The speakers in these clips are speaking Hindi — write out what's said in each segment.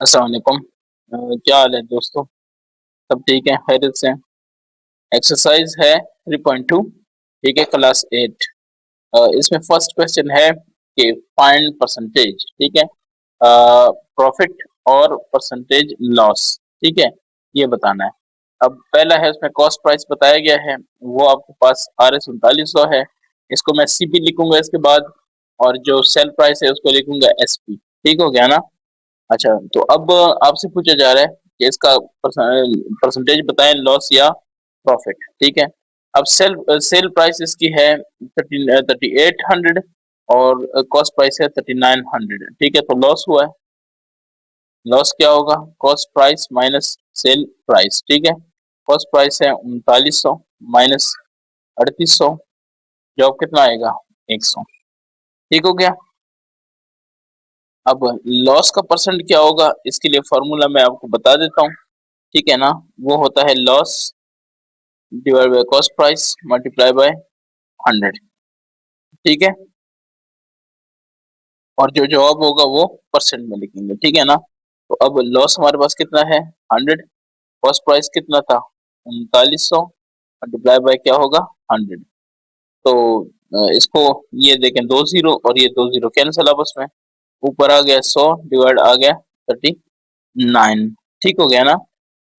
अस्सलाम वालेकुम। क्या हाल है दोस्तों? सब ठीक है, खैरियत से हैं? एक्सरसाइज है 3.2, ठीक है, क्लास 8। इसमें फर्स्ट क्वेश्चन है कि फाइंड परसेंटेज, ठीक है, प्रॉफिट और परसेंटेज लॉस, ठीक है, ये बताना है। अब पहला है, उसमें कॉस्ट प्राइस बताया गया है, वो आपके पास RS 3900 है। इसको मैं CP लिखूंगा इसके बाद, और जो सेल प्राइस है उसको लिखूंगा SP। ठीक हो गया ना? अच्छा, तो अब आपसे पूछा जा रहा है कि इसका परसेंटेज बताएं, लॉस या प्रॉफिट, ठीक है। अब सेल सेल प्राइस इसकी है 3800, और कॉस्ट प्राइस है 3900, ठीक है। तो लॉस हुआ है। लॉस क्या होगा? Cost price minus sale price, ठीक है। कॉस्ट प्राइस है 3900 माइनस 3800, जवाब कितना आएगा? 100। ठीक हो गया। अब लॉस का परसेंट क्या होगा, इसके लिए फॉर्मूला मैं आपको बता देता हूँ, ठीक है ना। वो होता है loss divide by cost price multiply by 100, ठीक है। और जो जवाब होगा वो परसेंट में लिखेंगे, ठीक है ना। तो अब लॉस हमारे पास कितना है? 100। कॉस्ट प्राइस कितना था? 3900 मल्टीप्लाई बाय क्या होगा? 100। तो इसको ये देखें, 2 जीरो और ये 2 जीरो कैंसिल आपस में, ऊपर आ गया 100 डिवाइड आ गया 39। ठीक हो गया ना।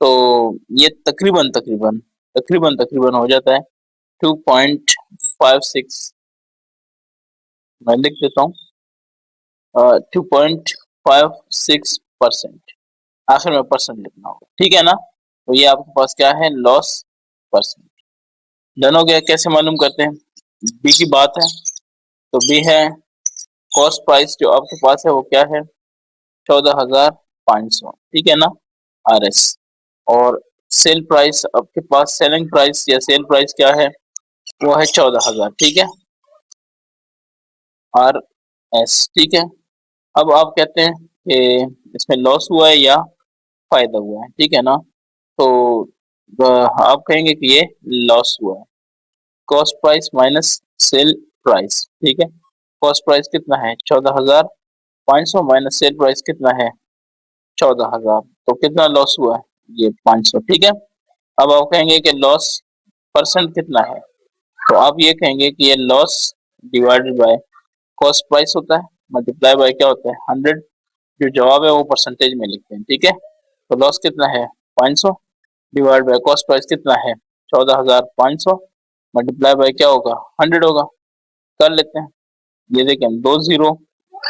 तो ये तकरीबन तकरीबन तकरीबन तकरीबन हो जाता है 2.56। मैं लिख देता हूँ 2.56%। आखिर में परसेंट लिखना होगा, ठीक है ना। तो ये आपके पास क्या है? Loss percent. डन हो गया। कैसे मालूम करते हैं? बी की बात है, तो बी है कॉस्ट प्राइस जो आपके पास है वो क्या है? 14,500, ठीक है ना, RS। और सेल प्राइस आपके पास, सेलिंग प्राइस या सेल प्राइस क्या है? वो है 14,000, ठीक है, RS, ठीक है। अब आप कहते हैं कि इसमें लॉस हुआ है या फायदा हुआ है, ठीक है ना। तो आप कहेंगे कि ये लॉस हुआ है। Cost price minus sale price, ठीक है। कॉस्ट प्राइस कितना है? 14,500 माइनस सेल प्राइस कितना है? 14,000। तो कितना लॉस हुआ है? ये 500, ठीक है। अब आप कहेंगे कि लॉस परसेंट कितना है, तो आप ये कहेंगे कि ये loss divided by cost price होता है, मल्टीप्लाई बाय क्या होता है? 100। जो जवाब है वो परसेंटेज में लिखते हैं, ठीक है। तो लॉस कितना है? 500 डिवाइड बाय कॉस्ट प्राइस कितना है? 14,500 मल्टीप्लाई बाय क्या होगा? 100 होगा। कर लेते हैं। ये देखें, 2 जीरो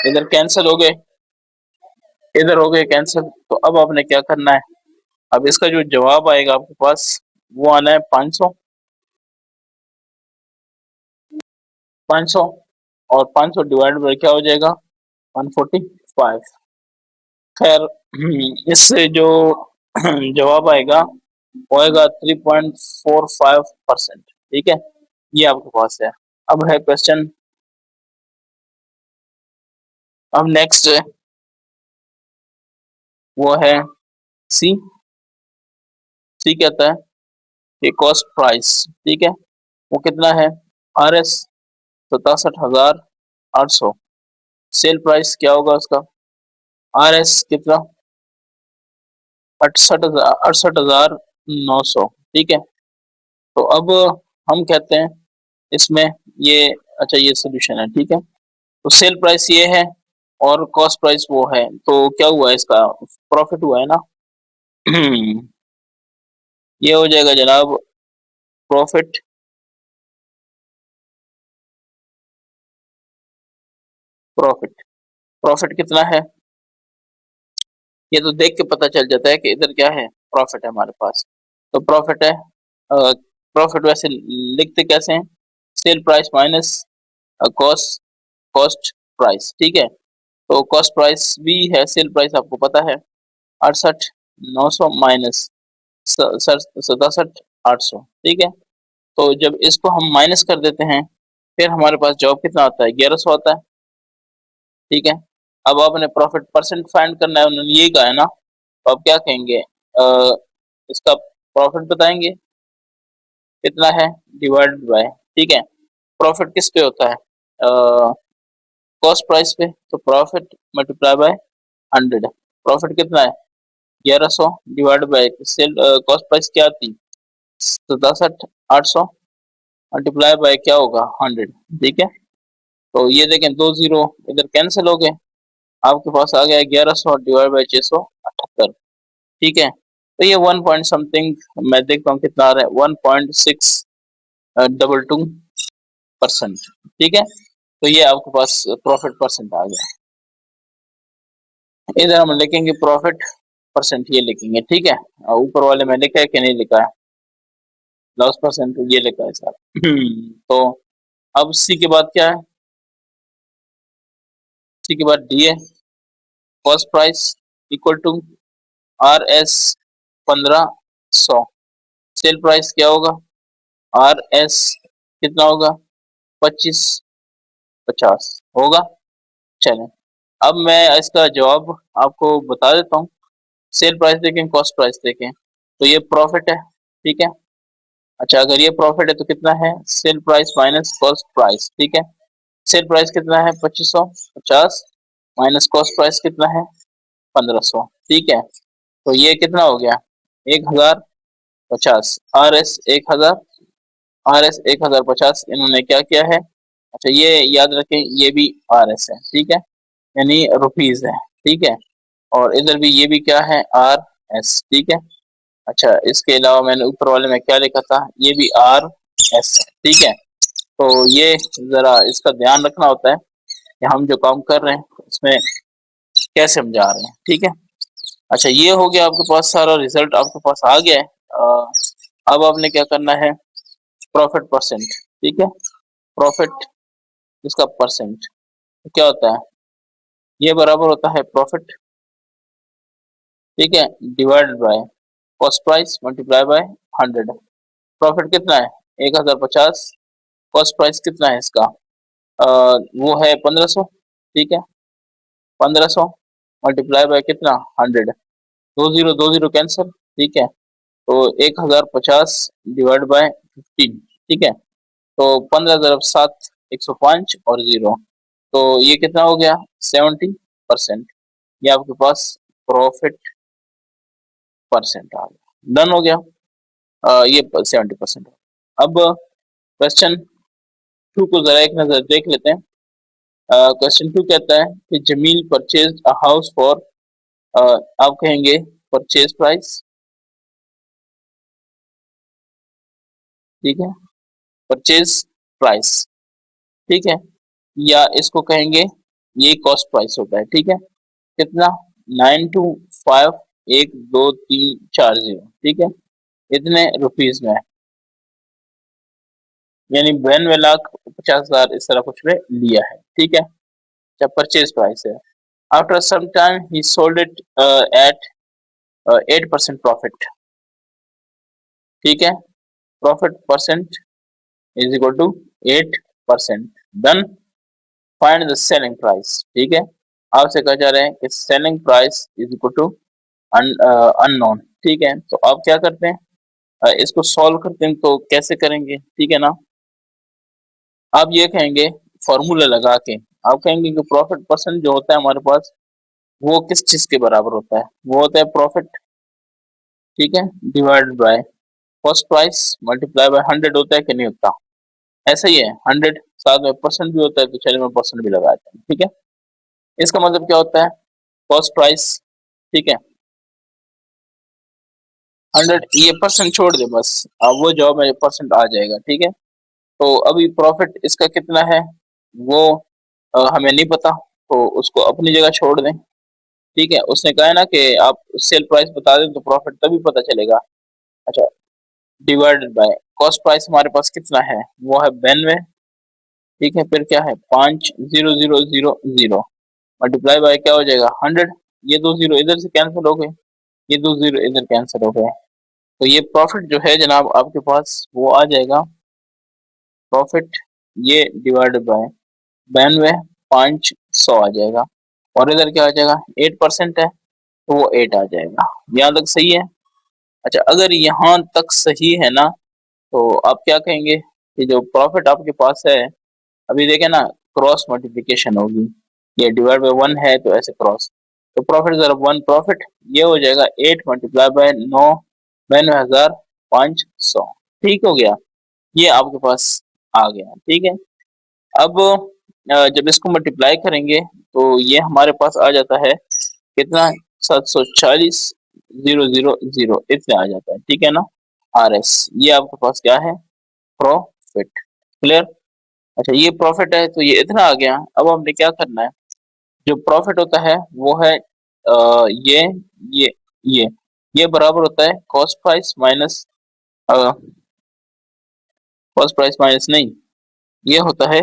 इधर कैंसिल हो गए, इधर हो गए कैंसिल। तो अब आपने क्या करना है? अब इसका जो जवाब आएगा आपके पास, वो आना है 500। 500 और 500 डिवाइड बाय क्या हो जाएगा? 145। खैर, इससे जो जवाब आएगा वो आएगा 3.45%, ठीक है। ये आपके पास है। अब है क्वेश्चन, अब नेक्स्ट वो है सी। सी कहता है कि कॉस्ट प्राइस, ठीक है, वो कितना है? RS 67,800। सेल प्राइस क्या होगा उसका? RS कितना? 68,900, ठीक है। तो अब हम कहते हैं इसमें ये, अच्छा ये सोल्यूशन है, ठीक है। तो सेल प्राइस ये है और कॉस्ट प्राइस वो है, तो क्या हुआ? इसका प्रॉफिट हुआ है ना। ये हो जाएगा जनाब प्रॉफिट। प्रॉफिट प्रॉफिट कितना है? ये तो देख के पता चल जाता है कि इधर क्या है, प्रॉफिट है हमारे पास। तो प्रॉफिट है, प्रॉफिट वैसे लिखते कैसे हैं? Sale price minus cost cost price, ठीक है। तो कॉस्ट प्राइस भी है, सेल प्राइस आपको पता है 68,900 माइनस 67,800, ठीक है। तो जब इसको हम माइनस कर देते हैं, फिर हमारे पास जवाब कितना आता है? 1100 आता है, ठीक है। अब आपने प्रॉफिट परसेंट फाइंड करना है, उन्होंने यही कहा है ना। तो आप क्या कहेंगे? इसका प्रॉफिट बताएंगे कितना है, डिवाइडेड बाय, ठीक है। प्रॉफिट किस पे होता है? कॉस्ट प्राइस पे, तो प्रॉफिट मल्टीप्लाई बाय 100। प्रॉफिट कितना है 1100 divide by cell cost price क्या थी 67,800 मल्टीप्लाई बाय क्या होगा 100। ठीक है, तो ये देखें 2 जीरो इधर कैंसिल हो गए, आपके पास आ गया 1100 डिवाइड बाय 678। ठीक है, तो ये 1 पॉइंट समथिंग मैं देखता हूँ कितना आ रहा है 1.622%। ठीक है, तो ये आपके पास प्रॉफिट परसेंट आ गया। इधर हम लिखेंगे प्रॉफिट परसेंट, ये लिखेंगे। ठीक है, ऊपर वाले में लिखा है कि नहीं लिखा है, लॉस परसेंट ये लिखा है सर। तो अब सी के बाद क्या है, सी के बाद डी है, cost price equal to R S 1500, sale price क्या होगा आर एस कितना होगा 2550 होगा। चलें, अब मैं इसका जवाब आपको बता देता हूँ। सेल प्राइस देखें, कॉस्ट प्राइस देखें, तो ये प्रॉफिट है। ठीक है, अच्छा अगर ये प्रॉफिट है तो कितना है sale price minus cost price. ठीक है, सेल प्राइस कितना है 2550 माइनस कॉस्ट प्राइस कितना है 1500। ठीक है, तो ये कितना हो गया 1050, आर एस 1000, आर एस 1050 इन्होंने क्या किया है, अच्छा ये याद रखें ये भी आर एस है। ठीक है, यानी रुपीज है। ठीक है, और इधर भी ये भी क्या है आर एस। ठीक है, अच्छा इसके अलावा मैंने ऊपर वाले में क्या लिखा था, ये भी आर एस है। ठीक है, तो ये जरा इसका ध्यान रखना होता है कि हम जो काम कर रहे हैं इसमें कैसे हम जा रहे हैं। ठीक है, अच्छा ये हो गया आपके पास सारा रिजल्ट आपके पास आ गया है। अब आपने क्या करना है प्रॉफिट परसेंट। ठीक है, प्रॉफिट इसका परसेंट तो क्या होता है, ये बराबर होता है प्रॉफिट, ठीक है, divided by cost price multiply by 100। Profit कितना है 1050, कॉस्ट प्राइस कितना है इसका वो है 1500। ठीक है, 1500 मल्टीप्लाई बाय कितना 100, दो जीरो कैंसिल। ठीक है, तो 1050 डिवाइड बाय 15। ठीक है, तो 15 × 7 105 और जीरो, तो ये कितना हो गया 70%। ये आपके पास प्रॉफिट परसेंट आ गया, डन हो गया। ये 70%। अब क्वेश्चन 2 को जरा एक नजर देख लेते हैं। क्वेश्चन 2 कहता है कि Jameel purchase a house for, आप कहेंगे परचेज प्राइस। ठीक है, परचेज प्राइस। ठीक है, या इसको कहेंगे ये कॉस्ट प्राइस होता है। ठीक है, कितना 92512340। ठीक है, इतने रुपीज में, यानी 92,50,000 इस तरह कुछ में लिया है। ठीक है, जब परचेज प्राइस है, after some time he sold it at 8% profit. ठीक है, profit percent is equal to 8%। Done, find the selling price. ठीक है, आपसे कहा जा रहा है कि selling price is equal to unknown. ठीक है, तो आप क्या करते हैं इसको सॉल्व करते हैं, तो कैसे करेंगे ठीक है ना, आप ये कहेंगे फॉर्मूला लगा के, आप कहेंगे कि प्रॉफिट परसेंट जो होता है हमारे पास वो किस चीज के बराबर होता है, वो होता है प्रॉफिट, ठीक है, divided by cost price multiply by 100 होता है कि नहीं होता, ऐसा ही है 100 साथ में परसेंट भी होता है, तो चलिए मैं परसेंट भी लगा देता हूँ। ठीक है, इसका मतलब क्या होता है कॉस्ट प्राइस, ठीक है 100, ये परसेंट छोड़ दे बस, अब वो जॉब में परसेंट आ जाएगा। ठीक है, तो अभी प्रॉफिट इसका कितना है वो हमें नहीं पता, तो उसको अपनी जगह छोड़ दें। ठीक है, उसने कहा है ना कि आप सेल प्राइस बता दें तो प्रॉफिट तभी पता चलेगा। अच्छा, डिवाइडेड बाय कॉस्ट प्राइस हमारे पास कितना है वो है 92। ठीक है, फिर क्या है 50,000 मल्टीप्लाई बाय क्या हो जाएगा 100, ये दो जीरो इधर से कैंसिल हो गए, ये दो जीरो इधर कैंसिल हो गए, तो ये प्रॉफिट जो है जनाब आपके पास वो आ जाएगा प्रॉफिट, ये डिवाइडेड बाय 92,500 आ जाएगा, और इधर क्या आ जाएगा 8% है तो वो 8 आ जाएगा। यहाँ तक सही है। अच्छा, अगर यहाँ तक सही है ना, तो आप क्या कहेंगे कि जो प्रॉफिट आपके पास है, अभी देखें ना क्रॉस मल्टीप्लिकेशन होगी, ये डिवाइड बाय 1 है तो ऐसे क्रॉस, तो प्रॉफिट ज़रा वन प्रॉफिट ये हो जाएगा 8 मल्टीप्लाई बाय 99,500। ठीक हो गया, ये आपके पास आ गया। ठीक है, अब जब इसको मल्टीप्लाई करेंगे तो ये हमारे पास आ जाता है कितना, 740,000 इतने आ जाता है। ठीक है ना, RS ये आपके पास क्या है, प्रॉफिट। क्लियर। अच्छा, ये प्रॉफिट है तो ये इतना आ गया। अब हमने क्या करना है, जो प्रॉफिट होता है वो है ये ये ये ये बराबर होता है cost price minus, cost price minus नहीं, ये होता है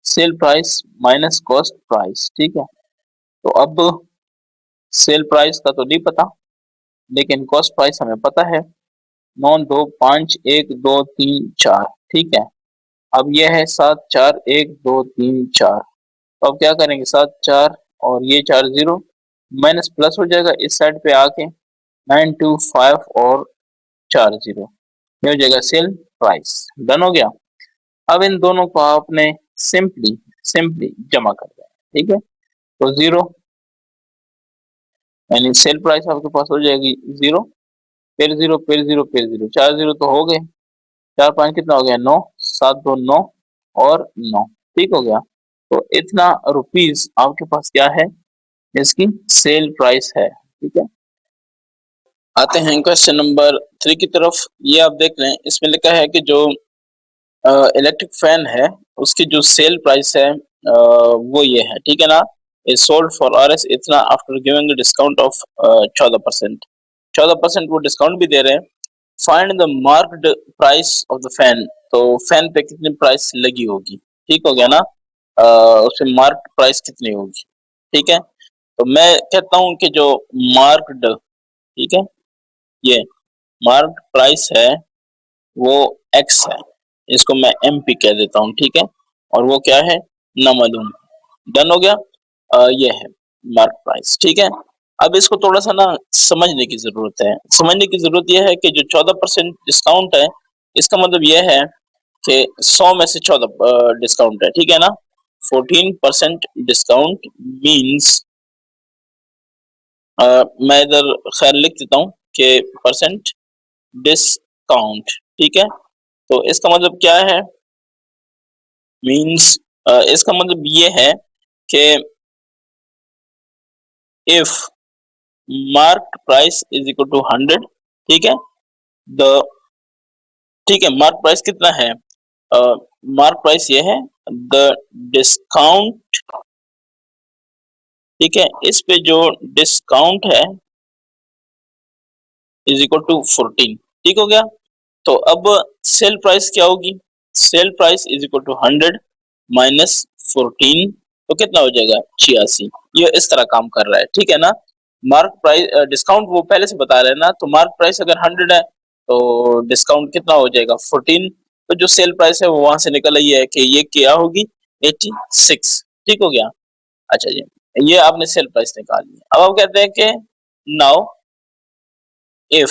sale price minus cost price. ठीक है, तो अब सेल प्राइस का तो नहीं पता, लेकिन कॉस्ट प्राइस हमें पता है, 9, 2, 5, 1, 2, 3, 4। ठीक है, अब यह है 7, 4, 1, 2, 3, 4। तो अब क्या करेंगे, 7, 4 और ये 4 0 माइनस प्लस हो जाएगा इस साइड पे आके, 9, 2, 5 और 4 0, ये हो जाएगा सेल प्राइस। डन हो गया। अब इन दोनों को आपने सिंपली सिंपली जमा कर दें। ठीक है, तो 0 यानी सेल प्राइस आपके पास हो जाएगी 0, फिर 0, फिर 0, फिर 0, 4 0 तो हो गए, 4 5 कितना हो गया, 9, 7 2 9 और 9। ठीक हो गया, तो इतना रुपीज आपके पास क्या है, इसकी सेल प्राइस है। ठीक है, आते हैं क्वेश्चन नंबर 3 की तरफ। ये आप देख रहे हैं, इसमें लिखा है कि जो इलेक्ट्रिक फैन है उसकी जो सेल प्राइस है वो ये है। ठीक है ना, इज सोल्ड फॉर RS इतना आफ्टर गिविंग डिस्काउंट ऑफ 14%। 14% वो डिस्काउंट भी दे रहे हैं। Find the marked price of the fan, तो फैन पे कितनी प्राइस लगी होगी। ठीक हो गया ना, उसमें मार्क्ड प्राइस कितनी होगी। ठीक है, तो मैं कहता हूं कि जो मार्क्ड, ठीक है, ये मार्क्ड प्राइस है वो X है, इसको मैं MP कह देता हूँ। ठीक है, और वो क्या है, नामालूम। डन हो गया, ये है मार्क प्राइस। ठीक है, अब इसको थोड़ा सा ना समझने की जरूरत है। समझने की जरूरत यह है कि जो 14% डिस्काउंट है, इसका मतलब यह है कि 100 में से 14 डिस्काउंट है। ठीक है ना, 14% डिस्काउंट मीन्स, मैं इधर खैर लिख देता हूँ कि परसेंट डिस्काउंट। ठीक है, तो इसका मतलब क्या है, मीन्स इसका मतलब ये है कि if mark price is equal to 100, ठीक है, द, ठीक है, मार्क प्राइस कितना है, मार्क प्राइस ये है, द डिस्काउंट, ठीक है, इस पे जो डिस्काउंट है इज इक्वल टू 14। ठीक हो गया, तो अब सेल प्राइस क्या होगी, sale price is equal to 100 minus 14, तो कितना हो जाएगा, 86। ये इस तरह काम कर रहा है। ठीक है ना, मार्क प्राइस डिस्काउंट वो पहले से बता रहे हैं ना, तो मार्क प्राइस अगर 100 है तो डिस्काउंट कितना हो जाएगा, 14। तो जो सेल प्राइस है वो वहां से निकल आई है कि ये क्या होगी, 86। ठीक हो गया। अच्छा जी, ये आपने सेल प्राइस निकाल लिया। अब आप कहते हैं कि now if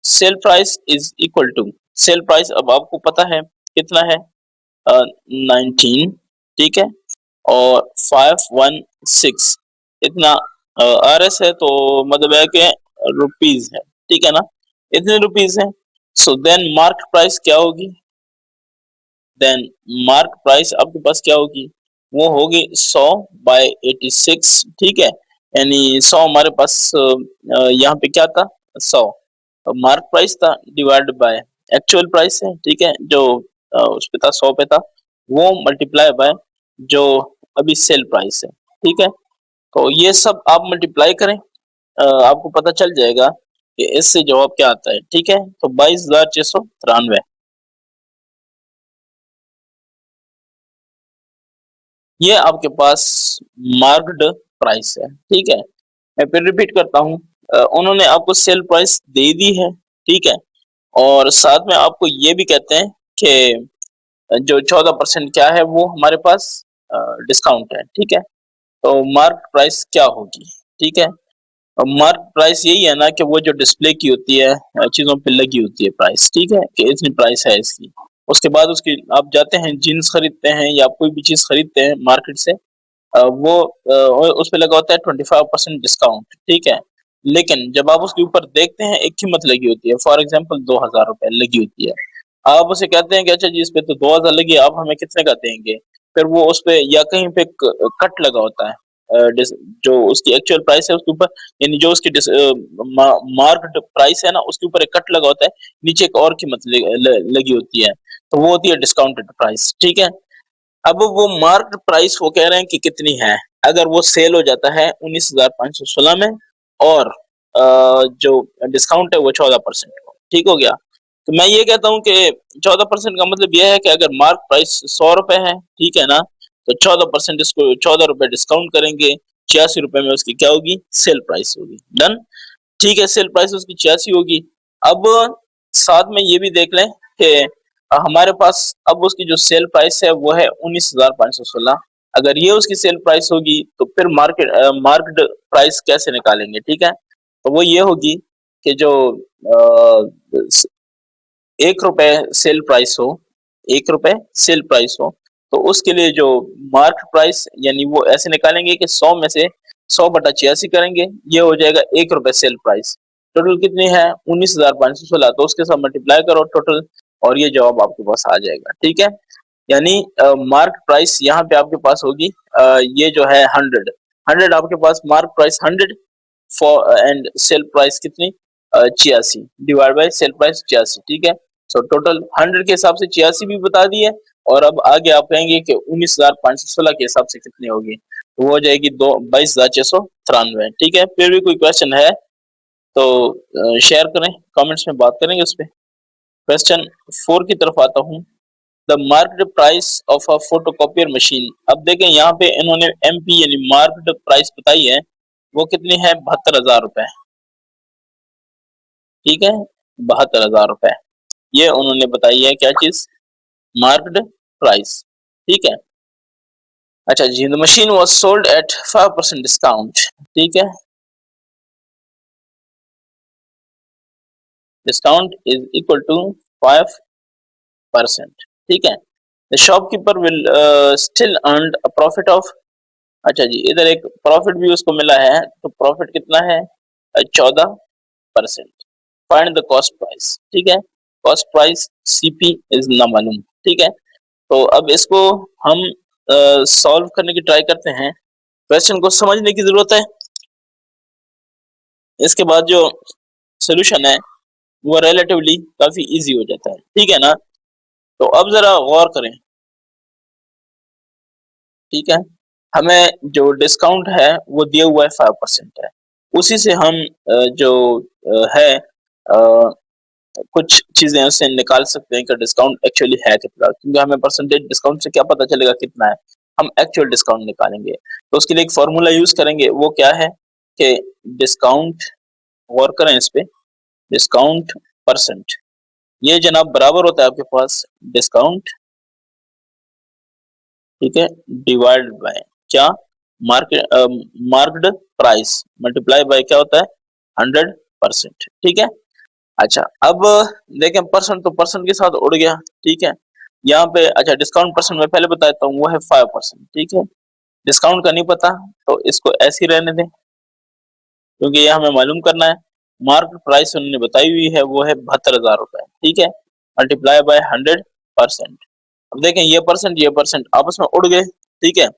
sale price is equal to, sale price अब आपको पता है कितना है, 19, ठीक है, और 516 इतना RS है, तो मतलब है कि रुपीज है। ठीक है ना, इतने रुपीज है। सो देन मार्क प्राइस क्या होगी, देन मार्क प्राइस आपके पास क्या होगी, वो होगी 100 बाय 86। ठीक है, यानी 100 हमारे पास यहाँ पे क्या था, 100 मार्क प्राइस था डिवाइड बाय एक्चुअल प्राइस है। ठीक है, जो उस पे था 100 पे था, वो मल्टीप्लाई बाय जो अभी सेल प्राइस है। ठीक है, तो ये सब आप मल्टीप्लाई करें, आपको पता चल जाएगा कि इससे जवाब क्या आता है। ठीक है, तो 22,693 ये आपके पास मार्क्ड प्राइस है। ठीक है, मैं फिर रिपीट करता हूँ, उन्होंने आपको सेल प्राइस दे दी है। ठीक है, और साथ में आपको ये भी कहते हैं कि जो 14% क्या है वो हमारे पास डिस्काउंट है। ठीक है, तो मार्क प्राइस क्या होगी। ठीक है, मार्क प्राइस यही है ना कि वो जो डिस्प्ले की होती है, चीजों पे लगी होती है प्राइस। ठीक है, कि इतनी प्राइस है इसकी, उसके बाद उसकी आप जाते हैं जीन्स खरीदते हैं या कोई भी चीज खरीदते हैं मार्केट से, वो उस पे लगा होता है 25% डिस्काउंट, ठीक है। लेकिन जब आप उसके ऊपर देखते हैं एक कीमत लगी होती है, फॉर एग्जांपल 2000 रुपए लगी होती है। आप उसे कहते हैं कि अच्छा जी इस पे तो 2000 लगी है, आप हमें कितने का देंगे? फिर वो उस पे या कहीं पे कट लगा होता है, जो उसकी एक्चुअल प्राइस है उसके ऊपर, यानी जो उसकी मार्क्ड प्राइस है ना उसके ऊपर एक कट लगा होता है, नीचे एक और कीमत लगी होती है, तो वो होती है डिस्काउंटेड प्राइस, ठीक है। अब वो मार्क प्राइस वो कह रहे हैं कि कितनी है, अगर वो सेल हो जाता है 19,516 में, और जो डिस्काउंट है वो 14% को, ठीक हो गया। तो मैं ये कहता हूँ कि 14% का मतलब यह है कि अगर मार्क प्राइस 100 रुपए है, ठीक है ना, तो 14% इसको 14 रुपए डिस्काउंट करेंगे, 86 रुपए में उसकी क्या होगी, सेल प्राइस होगी। डन, ठीक है, सेल प्राइस उसकी 86 होगी। अब साथ में ये भी देख लें कि हमारे पास अब उसकी जो सेल प्राइस है वो है 19,516। अगर ये उसकी सेल प्राइस होगी तो फिर मार्केट प्राइस कैसे निकालेंगे, ठीक है। तो वो ये होगी कि जो 1 रुपए सेल प्राइस हो, 1 रुपए सेल प्राइस हो, तो उसके लिए जो मार्क प्राइस यानी वो ऐसे निकालेंगे कि 100 में से 100/86 करेंगे, ये हो जाएगा 1 रुपए सेल प्राइस। टोटल कितनी है, 19,516, तो उसके साथ मल्टीप्लाई करो टोटल, और ये जवाब आपके पास आ जाएगा, ठीक है। यानी मार्क प्राइस यहाँ पे आपके पास होगी, ये जो है 100 आपके पास mark price 100 for and sale price कितनी, 86 डिवाइड बाय सेल प्राइस 86, ठीक है। सो टोटल 100 के हिसाब से 86 भी बता दी है, और अब आगे आप कहेंगे कि 19,516 के हिसाब से कितनी होगी, तो वो हो जाएगी 22,693, ठीक है। फिर भी कोई क्वेश्चन है तो शेयर करें, कमेंट्स में बात करेंगे उस पर। क्वेश्चन 4 की तरफ आता हूँ। The market price of a photocopier machine. अब देखें यहाँ पे इन्होंने एमपी यानी मार्केट प्राइस बताई है, वो कितनी है, 72,000 रुपए, ठीक है। 72,000 रुपए ये उन्होंने बताई है, क्या चीज, मार्केट प्राइस, ठीक है। अच्छा जी, the machine was sold at 5% discount, ठीक है। डिस्काउंट इज इक्वल टू 5%, ठीक है। The shopkeeper will still earn a profit of, अच्छा जी इधर एक प्रॉफिट भी उसको मिला है, तो प्रॉफिट कितना है, 14%। फाइंड द कॉस्ट प्राइस, ठीक है। कॉस्ट प्राइस सीपी इज ना मालूम, ठीक है। तो अब इसको हम सॉल्व करने की ट्राई करते हैं। क्वेश्चन को समझने की जरूरत है, इसके बाद जो सोल्यूशन है वो रिलेटिवली काफी इजी हो जाता है, ठीक है ना। तो अब जरा गौर करें, ठीक है। हमें जो डिस्काउंट है वो दिया हुआ है 5% है, उसी से हम जो है कुछ चीजें उससे निकाल सकते हैं कि डिस्काउंट एक्चुअली है कितना, क्योंकि हमें परसेंटेज डिस्काउंट से क्या पता चलेगा कितना है, हम एक्चुअल डिस्काउंट निकालेंगे। तो उसके लिए एक फॉर्मूला यूज करेंगे, वो क्या है कि डिस्काउंट, गौर करें इस पे, डिस्काउंट परसेंट, ये जनाब बराबर होता है आपके पास डिस्काउंट, ठीक है, डिवाइड बाय क्या, market marked price multiply by क्या होता है, 100%, ठीक है। अच्छा अब देखें, परसेंट तो परसेंट के साथ उड़ गया, ठीक है। यहाँ पे अच्छा डिस्काउंट परसेंट मैं पहले बताता हूँ, वो है 5%, ठीक है। डिस्काउंट का नहीं पता, तो इसको ऐसे ही रहने दें, क्योंकि ये हमें मालूम करना है। मार्केट प्राइस उन्होंने बताई हुई है वो है 72,000 रुपए, ठीक है, मल्टीप्लाई बाय 100%। अब देखें ये परसेंट आपस में उड़ गए, ठीक है।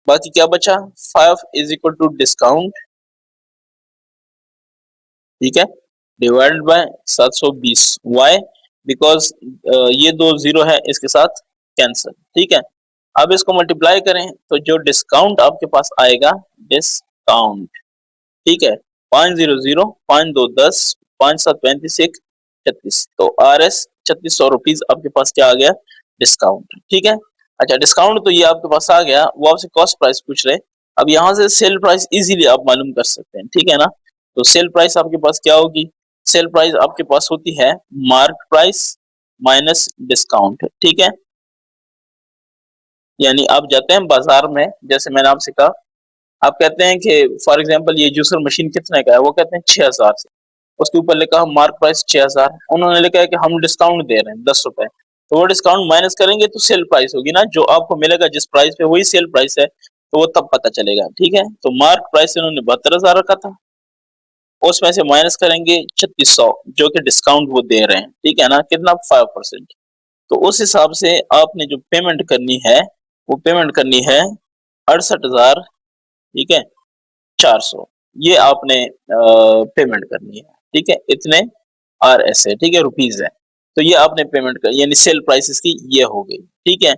बाकी क्या बचा, 5 इज इक्वल टू डिस्काउंट, ठीक है, डिवाइडेड बाय 720, वाई, बिकॉज ये दो जीरो है इसके साथ कैंसिल, ठीक है। अब इसको मल्टीप्लाई करें तो जो डिस्काउंट आपके पास आएगा, डिस्काउंट, ठीक है, 500, 5 2 10, 5 7 35 1 36, तो आर एस 3600 रुपीज आपके पास क्या आ गया, डिस्काउंट, ठीक है। अच्छा डिस्काउंट तो ये आपके पास आ गया, वो आपसे कॉस्ट प्राइस पूछ रहे। अब यहाँ से सेल प्राइस इजीली आप मालूम कर सकते हैं, ठीक है ना। तो सेल प्राइस आपके पास क्या होगी, सेल प्राइस आपके पास होती है मार्क प्राइस माइनस डिस्काउंट, ठीक है। यानी आप जाते हैं बाजार में, जैसे मैंने आपसे कहा, आप कहते हैं कि फॉर एग्जांपल ये जूसर मशीन कितने का है, वो कहते हैं 6,000 से, उसके ऊपर लिखा मार्क प्राइस 6,000, उन्होंने लिखा है कि हम डिस्काउंट दे रहे हैं 10 रुपए, तो वो डिस्काउंट माइनस करेंगे तो सेल प्राइस होगी ना, जो आपको मिलेगा जिस प्राइस पे वही सेल प्राइस है। तो वो तब पता चलेगा। ठीक है, तो मार्क प्राइस इन्होंने 72,000 रखा था, उसमें से माइनस करेंगे 3600 जो कि डिस्काउंट वो दे रहे हैं। ठीक है ना, कितना 5%। तो उस हिसाब से आपने जो पेमेंट करनी है वो पेमेंट करनी है 68,000, ठीक है, 400, ये आपने पेमेंट करनी है। ठीक है, इतने RS है, ठीक है, रुपीज है। तो ये आपने पेमेंट कर, यानी सेल प्राइस इसकी ये हो गई। ठीक है,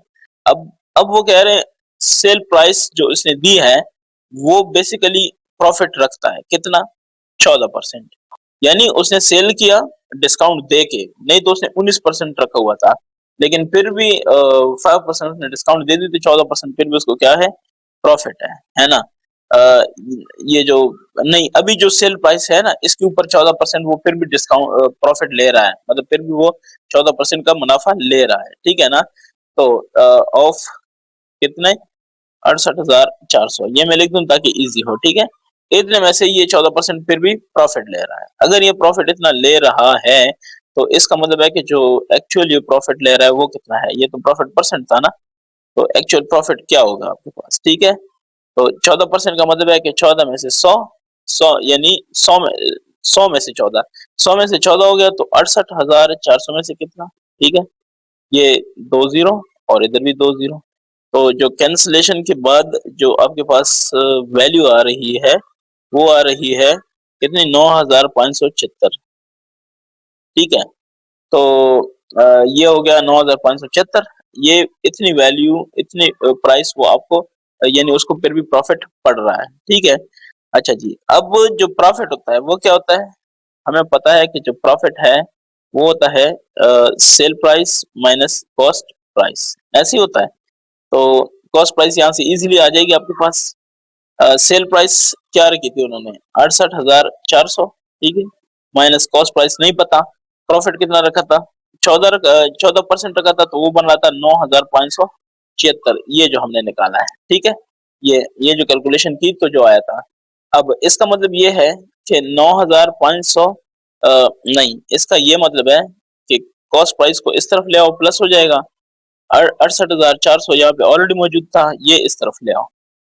अब वो कह रहे हैं सेल प्राइस जो इसने दी है वो बेसिकली प्रॉफिट रखता है कितना, 14%। यानी उसने सेल किया डिस्काउंट दे के, नहीं तो उसने 19% रखा हुआ था, लेकिन फिर भी 5% उसने डिस्काउंट दे दी थी, 14% फिर भी उसको क्या है, प्रॉफिट है ना। अ, ये जो नहीं, अभी जो सेल प्राइस है ना इसके ऊपर 14% वो फिर भी डिस्काउंट प्रॉफिट ले रहा है, मतलब फिर भी वो 14% का मुनाफा ले रहा है। ठीक है ना, तो ऑफ कितने, 68,400, ये मैं लिख दूं ताकि इजी हो। ठीक है, इतने में से ये 14% फिर भी प्रॉफिट ले रहा है। अगर ये प्रॉफिट इतना ले रहा है तो इसका मतलब है कि जो एक्चुअल ये प्रॉफिट ले रहा है वो कितना है, ये तो प्रॉफिट परसेंट था ना, तो एक्चुअल प्रॉफिट क्या होगा आपके पास। ठीक है, तो 14% का मतलब है कि 14 में से 100, 100 यानी 100 में 14, 100 में से 14 हो गया तो 68,400 में से कितना। ठीक है, ये 2 जीरो और इधर भी 2 जीरो, तो जो कैंसलेशन के बाद जो आपके पास वैल्यू आ रही है वो आ रही है कितनी, 9,576। ठीक है, तो ये हो गया 9,576, ये इतनी वैल्यू, इतनी प्राइस वो आपको यानी उसको फिर भी प्रॉफिट पड़ रहा है। ठीक है, अच्छा जी, अब जो प्रॉफिट होता है वो क्या होता है, हमें पता है कि जो प्रॉफिट है वो होता है sale price minus cost price, ऐसे ही होता है। तो कॉस्ट प्राइस यहाँ से इजीली आ जाएगी आपके पास। सेल प्राइस क्या रखी थी उन्होंने, 68,400, ठीक है, माइनस कॉस्ट प्राइस नहीं पता, प्रॉफिट कितना रखा था, 14% रखा था, तो वो बन रहा था 9,576, ये जो हमने निकाला है। ठीक है, ये जो कैलकुलेशन की तो जो आया था। अब इसका मतलब ये है कि 9,500 नहीं, इसका ये मतलब है कि कॉस्ट प्राइस को इस तरफ ले आओ, प्लस हो जाएगा, 68,400 यहाँ पे ऑलरेडी मौजूद था, ये इस तरफ ले आओ,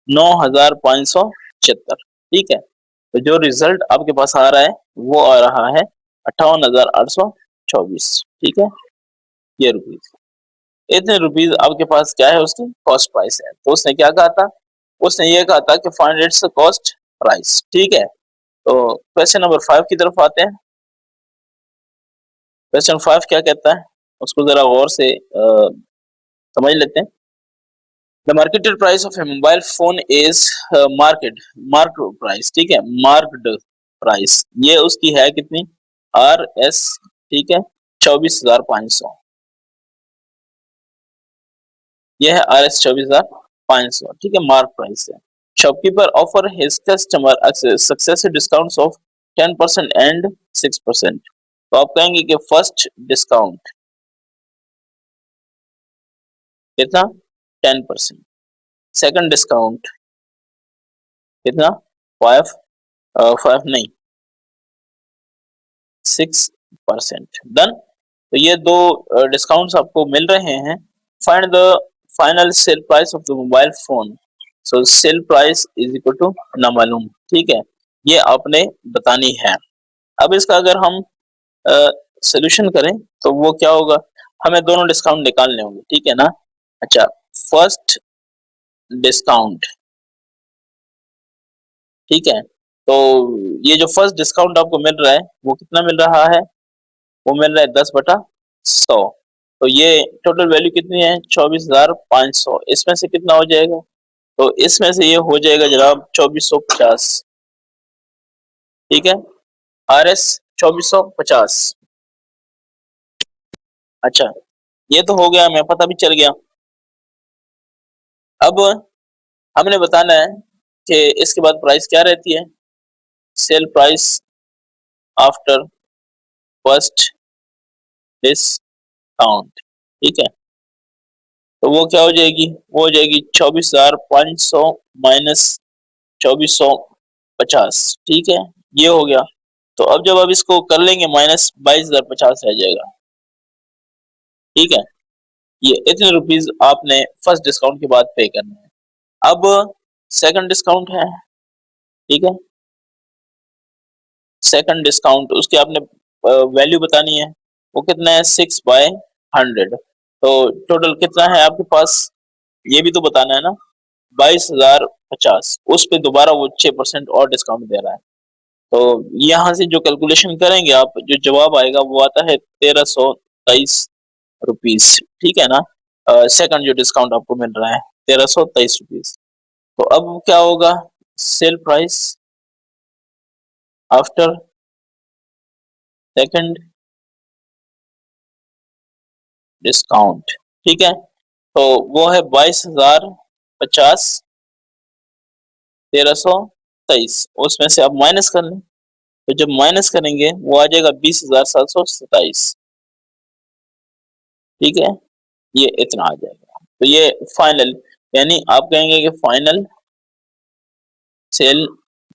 9,576। ठीक है, तो जो रिजल्ट आपके पास आ रहा है वो आ रहा है 58,824। ठीक है, ये रुपीज, इतने रुपीज आपके पास क्या है, उसकी कॉस्ट प्राइस है। तो उसने क्या कहा था, उसने ये कहा था कि फाइंड इट्स कॉस्ट प्राइस। ठीक है, तो क्वेश्चन नंबर 5 की तरफ आते हैं। क्वेश्चन 5 क्या कहता है उसको जरा गौर से समझ लेते हैं। The marketed price of A mobile phone is mark price, ठीक है, मार्क्ड प्राइस, ये उसकी है कितनी, RS, ठीक है, 24,500, ये है RS 24,500, ठीक है, मार्क प्राइस है। Shopkeeper offer his customer successive discounts of 10% and 6%। तो आप कहेंगे कि फर्स्ट डिस्काउंट कितना, 10%, सेकंड डिस्काउंट कितना, 5 5 नहीं, 6%, डन। तो ये दो डिस्काउंट्स आपको मिल रहे हैं। Find the final sale price of the mobile phone. So sale price is equal to ना मालूम, ठीक है, ये आपने बतानी है। अब इसका अगर हम सोल्यूशन करें तो वो क्या होगा, हमें दोनों डिस्काउंट निकालने होंगे, ठीक है ना। अच्छा, फर्स्ट डिस्काउंट, ठीक है, तो ये जो फर्स्ट डिस्काउंट आपको मिल रहा है वो कितना मिल रहा है, वो मिल रहा है 10/100। तो ये टोटल वैल्यू कितनी है, 24,500, इसमें से कितना हो जाएगा, तो इसमें से ये हो जाएगा जनाब 2450, ठीक है, RS 2450। अच्छा, ये तो हो गया, हमें पता भी चल गया। अब हमने बताना है कि इसके बाद प्राइस क्या रहती है, sale price after first discount, ठीक है, तो वो क्या हो जाएगी, वो हो जाएगी 24,500 माइनस 2450, ठीक है, ये हो गया। तो अब जब आप इसको कर लेंगे माइनस 22,050 रह जाएगा, ठीक है, ये इतने रुपीज आपने फर्स्ट डिस्काउंट के बाद पे करने हैं। अब सेकंड डिस्काउंट है, ठीक है। सेकंड डिस्काउंट उसके आपने वैल्यू बतानी है, वो कितना है 6/100। तो टोटल कितना है आपके पास, ये भी तो बताना है ना, 22,050। उस पे दोबारा वो 6% और डिस्काउंट दे रहा है। तो यहाँ से जो कैलकुलेशन करेंगे आप, जो जवाब आएगा वो आता है 1323 रुपीज, ठीक है ना। सेकंड जो डिस्काउंट आपको मिल रहा है 1323 रुपीज। तो अब क्या होगा, sale price after second discount, ठीक है। तो वो है 22,050, 1323, उसमें से आप माइनस कर लें। तो जब माइनस करेंगे वो आ जाएगा 20,727, ठीक है। ये इतना आ जाएगा। तो ये फाइनल, यानी आप कहेंगे कि फाइनल सेल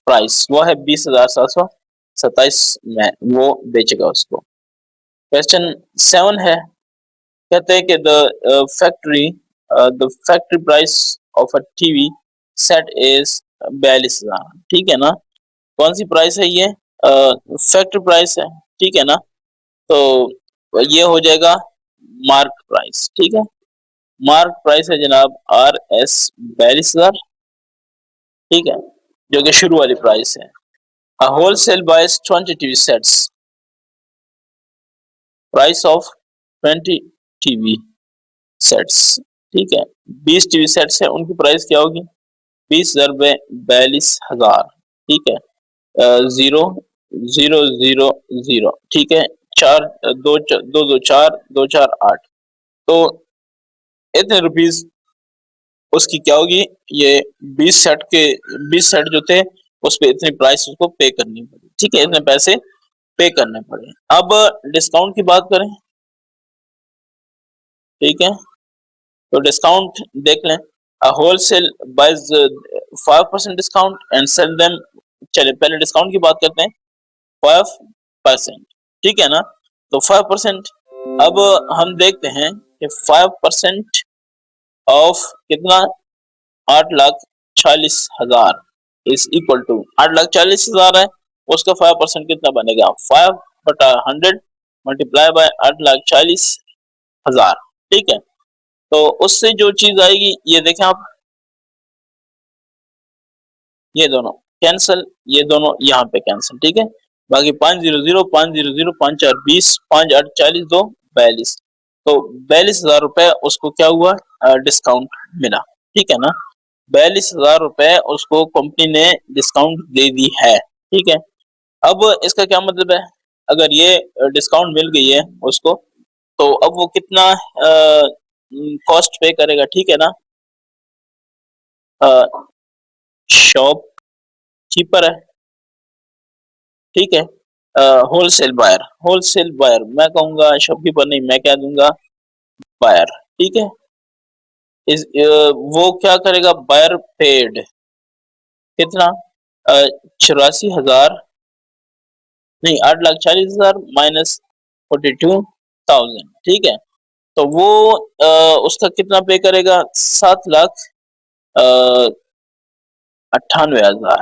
प्राइस वो है 20,727 में वो बेचेगा उसको। क्वेश्चन 7 है, कहते हैं कि the factory price of a TV set is 42,000, ठीक है ना। कौन सी प्राइस है ये, फैक्ट्री प्राइस है, ठीक है ना। तो ये हो जाएगा मार्क प्राइस, ठीक है। मार्क प्राइस है जनाब RS 42,000, ठीक है, जो कि शुरू वाली प्राइस है। A wholesale buys 20 TV sets, price of 20 TV sets, ठीक है। 20 टीवी सेट्स है, उनकी प्राइस क्या होगी, 20,000 रुपए 42,000, ठीक है। 0,0,0,0, ठीक है। चार दो दो दो चार, 2 4 8, तो इतने रुपीज उसकी क्या होगी, ये 20 सेट जो थे उस पे इतनी प्राइस उसको पे करनी पड़ी, ठीक है, इतने पैसे पे करने पड़े। अब डिस्काउंट की बात करें, ठीक है। तो डिस्काउंट देख लें, wholesale buys 5% discount and sell them. चलिए पहले डिस्काउंट की बात करते हैं, 5%, ठीक है ना। तो 5%, अब हम देखते हैं कि 5% ऑफ कितना, 8,40,000 इज इक्वल टू 8,40,000 है, उसका 5% कितना बनेगा, 5/100 मल्टीप्लाई बाय 8,40,000, ठीक है। तो उससे जो चीज आएगी ये देखें आप, ये दोनों कैंसल, ये दोनों यहाँ पे कैंसल, ठीक है। बाकी 500, 500, 5 4 20, 5 8 40, 2 42, तो 42,000 रुपए उसको क्या हुआ, डिस्काउंट मिला, ठीक है ना। 42,000 रुपए उसको कंपनी ने डिस्काउंट दे दी है, ठीक है। अब इसका क्या मतलब है, अगर ये डिस्काउंट मिल गई है उसको, तो अब वो कितना कॉस्ट पे करेगा, ठीक है ना। शॉप कीपर है, ठीक है। होलसेल बायर, होलसेल बायर मैं कहूंगा, शॉपकीपर नहीं, मैं क्या दूंगा, बायर, ठीक है। वो क्या करेगा, बायर पेड कितना, 84,000, नहीं 8,40,000 माइनस 42,000, ठीक है। तो वो उसका कितना पे करेगा, 7,98,000,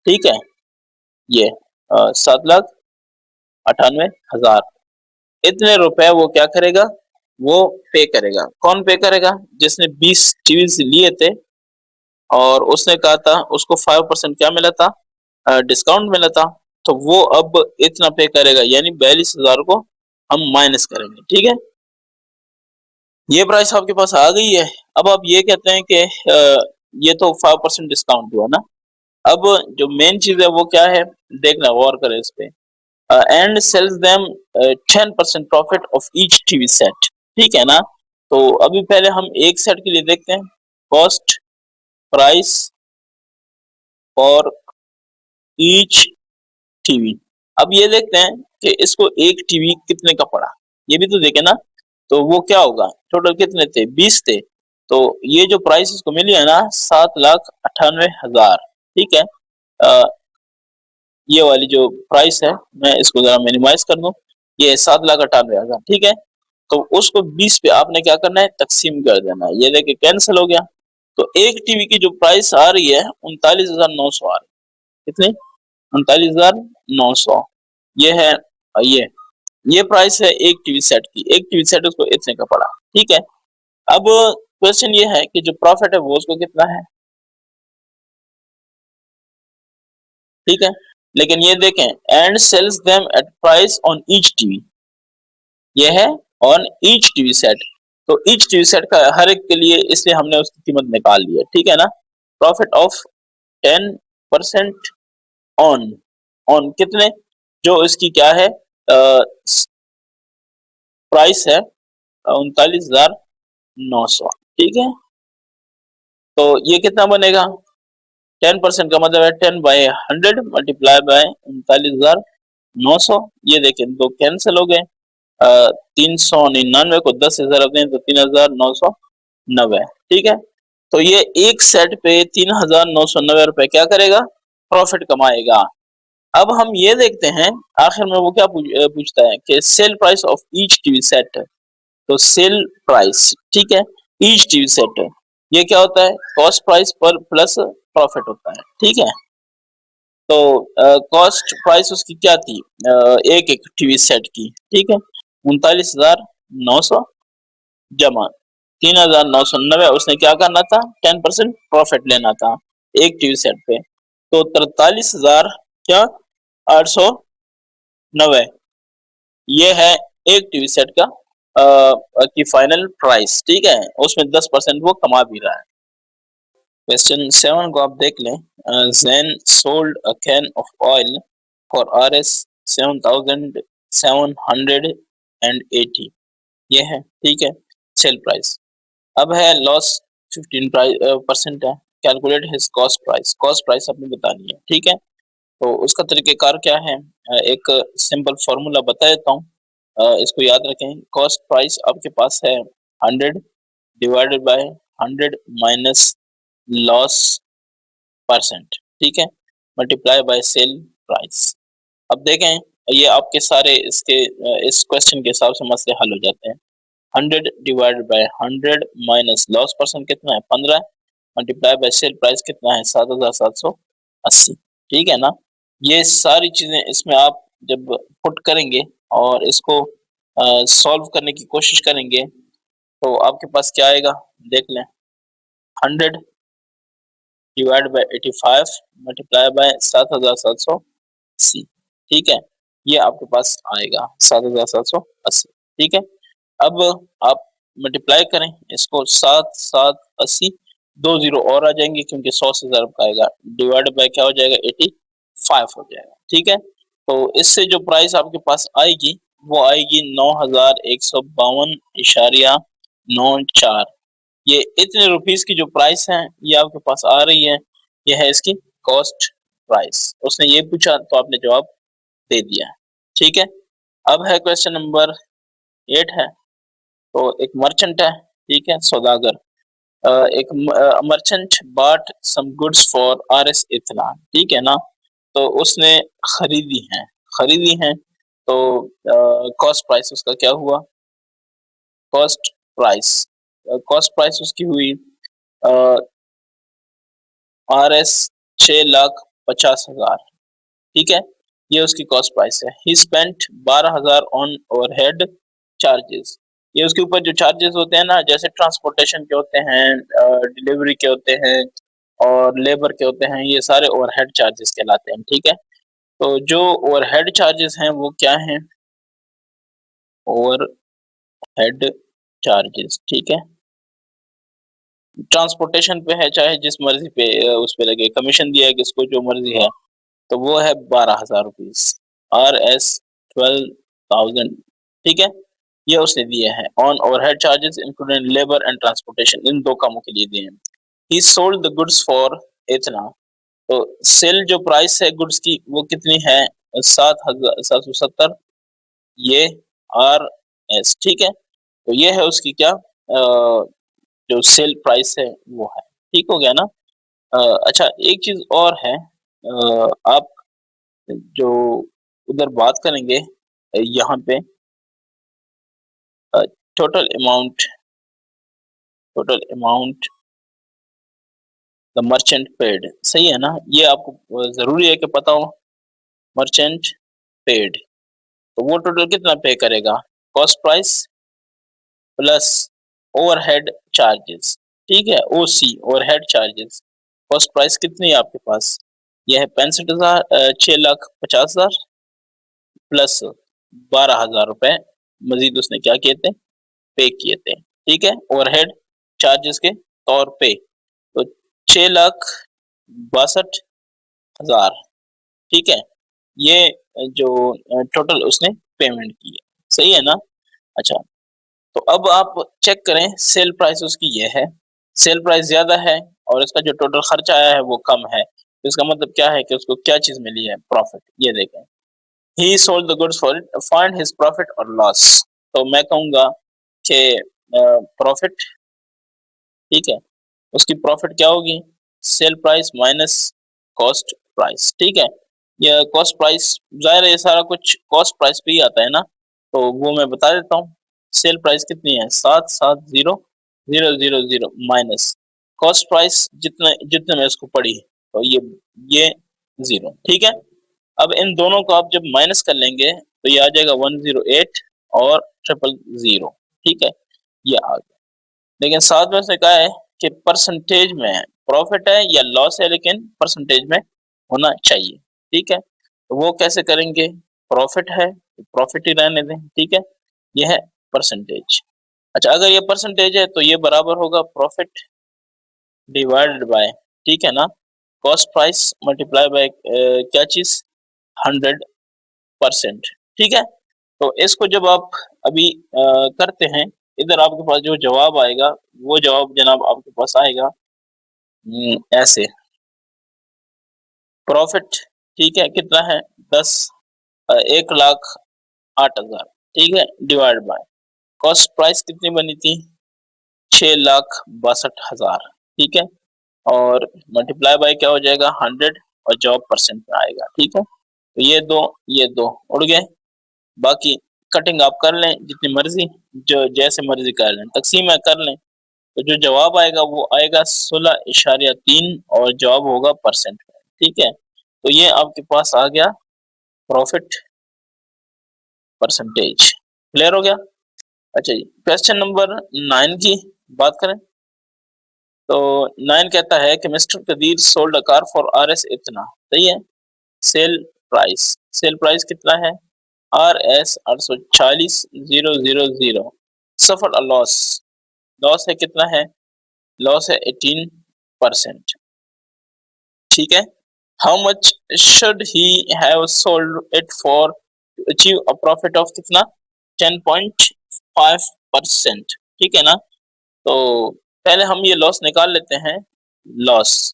ठीक है। ये 7,98,000, इतने रुपए वो क्या करेगा, वो पे करेगा। कौन पे करेगा, जिसने 20 टीवी लिए थे और उसने कहा था उसको 5% क्या मिला था, डिस्काउंट मिला था। तो वो अब इतना पे करेगा, यानी 42,000 को हम माइनस करेंगे, ठीक है। ये प्राइस आपके पास आ गई है। अब आप ये कहते हैं कि ये तो 5% डिस्काउंट हुआ ना। अब जो मेन चीज है वो क्या है, देखना, गौर करें इस पे। And sells them 10% profit of each TV set, ठीक है ना। तो अभी पहले हम एक सेट के लिए देखते हैं, cost price for each TV. अब ये देखते हैं कि इसको एक टीवी कितने का पड़ा, ये भी तो देखे ना। तो वो क्या होगा, टोटल कितने थे, 20 थे। तो ये जो प्राइस इसको मिली है ना, 7,98,000, ठीक है। ये वाली जो प्राइस है, मैं इसको जरा मिनिमाइज कर दूं, ये 7,98,000, ठीक है। तो उसको 20 पे आपने क्या करना है, तकसीम कर देना है। ये देखिए कैंसिल हो गया, तो एक टीवी की जो प्राइस आ रही है 39,900 आ रही है। कितनी? 39,900। ये है ये प्राइस है एक टीवी सेट की। एक टीवी सेट उसको इतने का पड़ा। ठीक है। अब क्वेश्चन ये है कि जो प्रॉफिट है वो उसको कितना है। ठीक है। लेकिन ये देखें, and sells them at price on each TV, ये है ऑन ईच टीवी सेट। तो ईच टीवी सेट का हर एक के लिए, इसलिए हमने उसकी कीमत निकाल ली है। ठीक है ना। प्रॉफिट ऑफ 10% ऑन ऑन कितने, जो इसकी क्या है प्राइस है 39,900। ठीक है। तो ये कितना बनेगा? 10% का मतलब है 10/100 मल्टीप्लाई बाय 39,900। ये देखें, दो कैंसिल हो गए। 399 को 10 से ज़रा दें तो 3,990। ठीक है। तो ये एक सेट पे 3,990 रुपए क्या करेगा? प्रॉफिट कमाएगा। अब हम ये देखते हैं आखिर में वो क्या पूछता है कि cell price of each TV set. तो सेल प्राइस, ठीक है, ईच टीवी सेट, ये क्या होता है? कॉस्ट प्राइस पर प्लस प्रॉफिट होता है। ठीक है। तो कॉस्ट प्राइस उसकी क्या थी एक एक टीवी सेट की? ठीक है, 39,900 जमा 3,990। उसने क्या करना था? 10% प्रॉफिट लेना था एक टीवी सेट पे। तो 43,000 क्या 890, ये है एक टीवी सेट का की फाइनल प्राइस। ठीक है। उसमें 10% वो कमा भी रहा है। क्वेश्चन 7 को आप देख लें। Zen sold a can of oil for Rs 7,780, ये है। ठीक है, सेल प्राइस। अब है लॉस 15% है। Calculate his cost price, cost price अपनी बतानी है। ठीक है। तो उसका तरीकेकार क्या है? एक सिंपल फॉर्मूला बता देता हूँ, इसको याद रखें। कॉस्ट प्राइस आपके पास है 100 divided by 100 minus loss percent. ठीक है, मल्टीप्लाई बाय सेल प्राइस। अब देखें, ये आपके सारे इसके इस क्वेश्चन के हिसाब से मसले हल हो जाते हैं। 100 divided by 100 minus loss percent कितना है? 15, मल्टीप्लाई बाय सेल प्राइस कितना है? 7,780। ठीक है ना। ये सारी चीजें इसमें आप जब पुट करेंगे और इसको सॉल्व करने की कोशिश करेंगे तो आपके पास क्या आएगा? देख लें, 100 डिवाइड बाय 85 मल्टीप्लाई बाय 7,780। ठीक है, ये आपके पास आएगा 7,780। ठीक है। अब आप मल्टीप्लाई करें इसको, 7,780, 2 जीरो और आ जाएंगे क्योंकि 100 से ज़रब का आएगा, डिवाइड बाय क्या हो जाएगा? 85 हो जाएगा। ठीक है। तो इससे जो प्राइस आपके पास आएगी वो आएगी 9,152.94। ये इतने रुपीस की जो प्राइस है ये आपके पास आ रही है, ये है इसकी कॉस्ट प्राइस। उसने ये पूछा तो आपने जवाब दे दिया। ठीक है। अब है क्वेश्चन नंबर 8 है। तो एक मर्चेंट है, ठीक है, सौदागर। एक merchant bought some goods for RS इतना, ठीक है ना। तो उसने खरीदी है तो कॉस्ट प्राइस उसका क्या हुआ? कॉस्ट प्राइस कॉस्ट प्राइस उसकी हुई आरएस 6,50,000। ठीक है, ये उसकी कॉस्ट प्राइस है। ही स्पेंट 12,000 ऑन ओवरहेड चार्जेस। ये उसके ऊपर जो चार्जेस होते हैं ना, जैसे ट्रांसपोर्टेशन के होते हैं, डिलीवरी के होते हैं और लेबर के होते हैं, ये सारे ओवरहेड चार्जेस कहलाते हैं। ठीक है। तो जो ओवरहेड चार्जेस हैं वो क्या हैं? ओवरहेड चार्जेस, ठीक है, ट्रांसपोर्टेशन पे है, चाहे जिस मर्जी पे उस पे लगे, कमीशन दिया है किसको जो मर्जी है, तो वो है 12,000 रुपीज, Rs 12,000। ठीक है, ये उसने दिए हैं on overhead charges including labour and transportation, इन दो कामों के लिए दिए हैं। He sold the goods for इतना। तो सेल जो प्राइस है गुड्स की वो कितनी है? 7,770, ये RS। ठीक है। तो ये है उसकी क्या जो सेल प्राइस है वो है। ठीक हो गया ना। अच्छा, एक चीज और है, आप जो उधर बात करेंगे यहाँ पे total amount the merchant paid, सही है ना, ये आपको जरूरी है कि पता हो। मर्चेंट पेड, तो वो टोटल कितना पे करेगा, cost price plus overhead charges, ठीक है, ओसी ओवरहेड चार्जेस। कॉस्ट प्राइस कितनी है आपके पास, यह है 65,000, 6,50,000 प्लस 12,000 रुपए मजीद उसने क्या किए थे, पे किए थे, ठीक है, ओवरहेड चार्जेस के तौर पे। तो 6,62,000, ठीक है, ये जो टोटल उसने पेमेंट की है, सही है ना। अच्छा, तो अब आप चेक करें, सेल प्राइस उसकी ये है, सेल प्राइस ज्यादा है और इसका जो टोटल खर्चा आया है वो कम है, तो इसका मतलब क्या है कि उसको क्या चीज मिली है, प्रॉफिट। ये देखें, ही sold the goods for it, find his profit और लॉस। तो मैं कहूंगा कि प्रॉफिट, ठीक है, उसकी प्रॉफिट क्या होगी, sale price minus cost price, ठीक है। ये कॉस्ट प्राइस, जाहिर है ये सारा कुछ कॉस्ट प्राइस पे ही आता है ना, तो वो मैं बता देता हूँ। सेल प्राइस कितनी है, 7,70,000 माइनस कॉस्ट प्राइस जितने जितने में इसको पड़ी, तो ये 0, ठीक है। अब इन दोनों को आप जब माइनस कर लेंगे तो ये आ जाएगा 108 और 000, ठीक है, ये आ गया। लेकिन साथ में से कहा है कि परसेंटेज में प्रॉफिट है या लॉस है, लेकिन परसेंटेज में होना चाहिए, ठीक है। तो वो कैसे करेंगे, प्रॉफिट है प्रॉफिट ही रहने दें, ठीक है, ये है परसेंटेज। अच्छा, अगर ये परसेंटेज है तो ये बराबर होगा प्रॉफिट डिवाइडेड बाय, ठीक है ना, कॉस्ट प्राइस मल्टीप्लाई बाय क्या चीज, 100%, ठीक है। तो इसको जब आप अभी करते हैं, इधर आपके पास जो जवाब आएगा वो जवाब जनाब आपके पास आएगा ऐसे, प्रॉफिट, ठीक है, कितना है, 1,08,000, ठीक है, डिवाइड बाय कॉस्ट प्राइस कितनी बनी थी, 6,62,000, ठीक है, और मल्टीप्लाई बाय क्या हो जाएगा, 100, और जॉब परसेंट में आएगा, ठीक है। तो ये दो उड़ गए, बाकी कटिंग आप कर लें जितनी मर्जी, जो जैसे मर्जी कर लें, तकसीम कर लें, तो जो जवाब आएगा वो आएगा 16.3 और जवाब होगा परसेंट में, ठीक है। तो ये आपके पास आ गया प्रॉफिट परसेंटेज, क्लियर हो गया। अच्छा जी, क्वेश्चन नंबर 9 की बात करें तो 9 कहता है कि mister Qadir sold a car for RS इतना, सही है, सेल प्राइस कितना है, RS 840,000, suffer a loss, loss है कितना है, लॉस है 18%, ठीक है। How much should he have sold it for to achieve a profit of कितना, 10.5%, ठीक है ना। तो पहले हम ये लॉस निकाल लेते हैं, लॉस,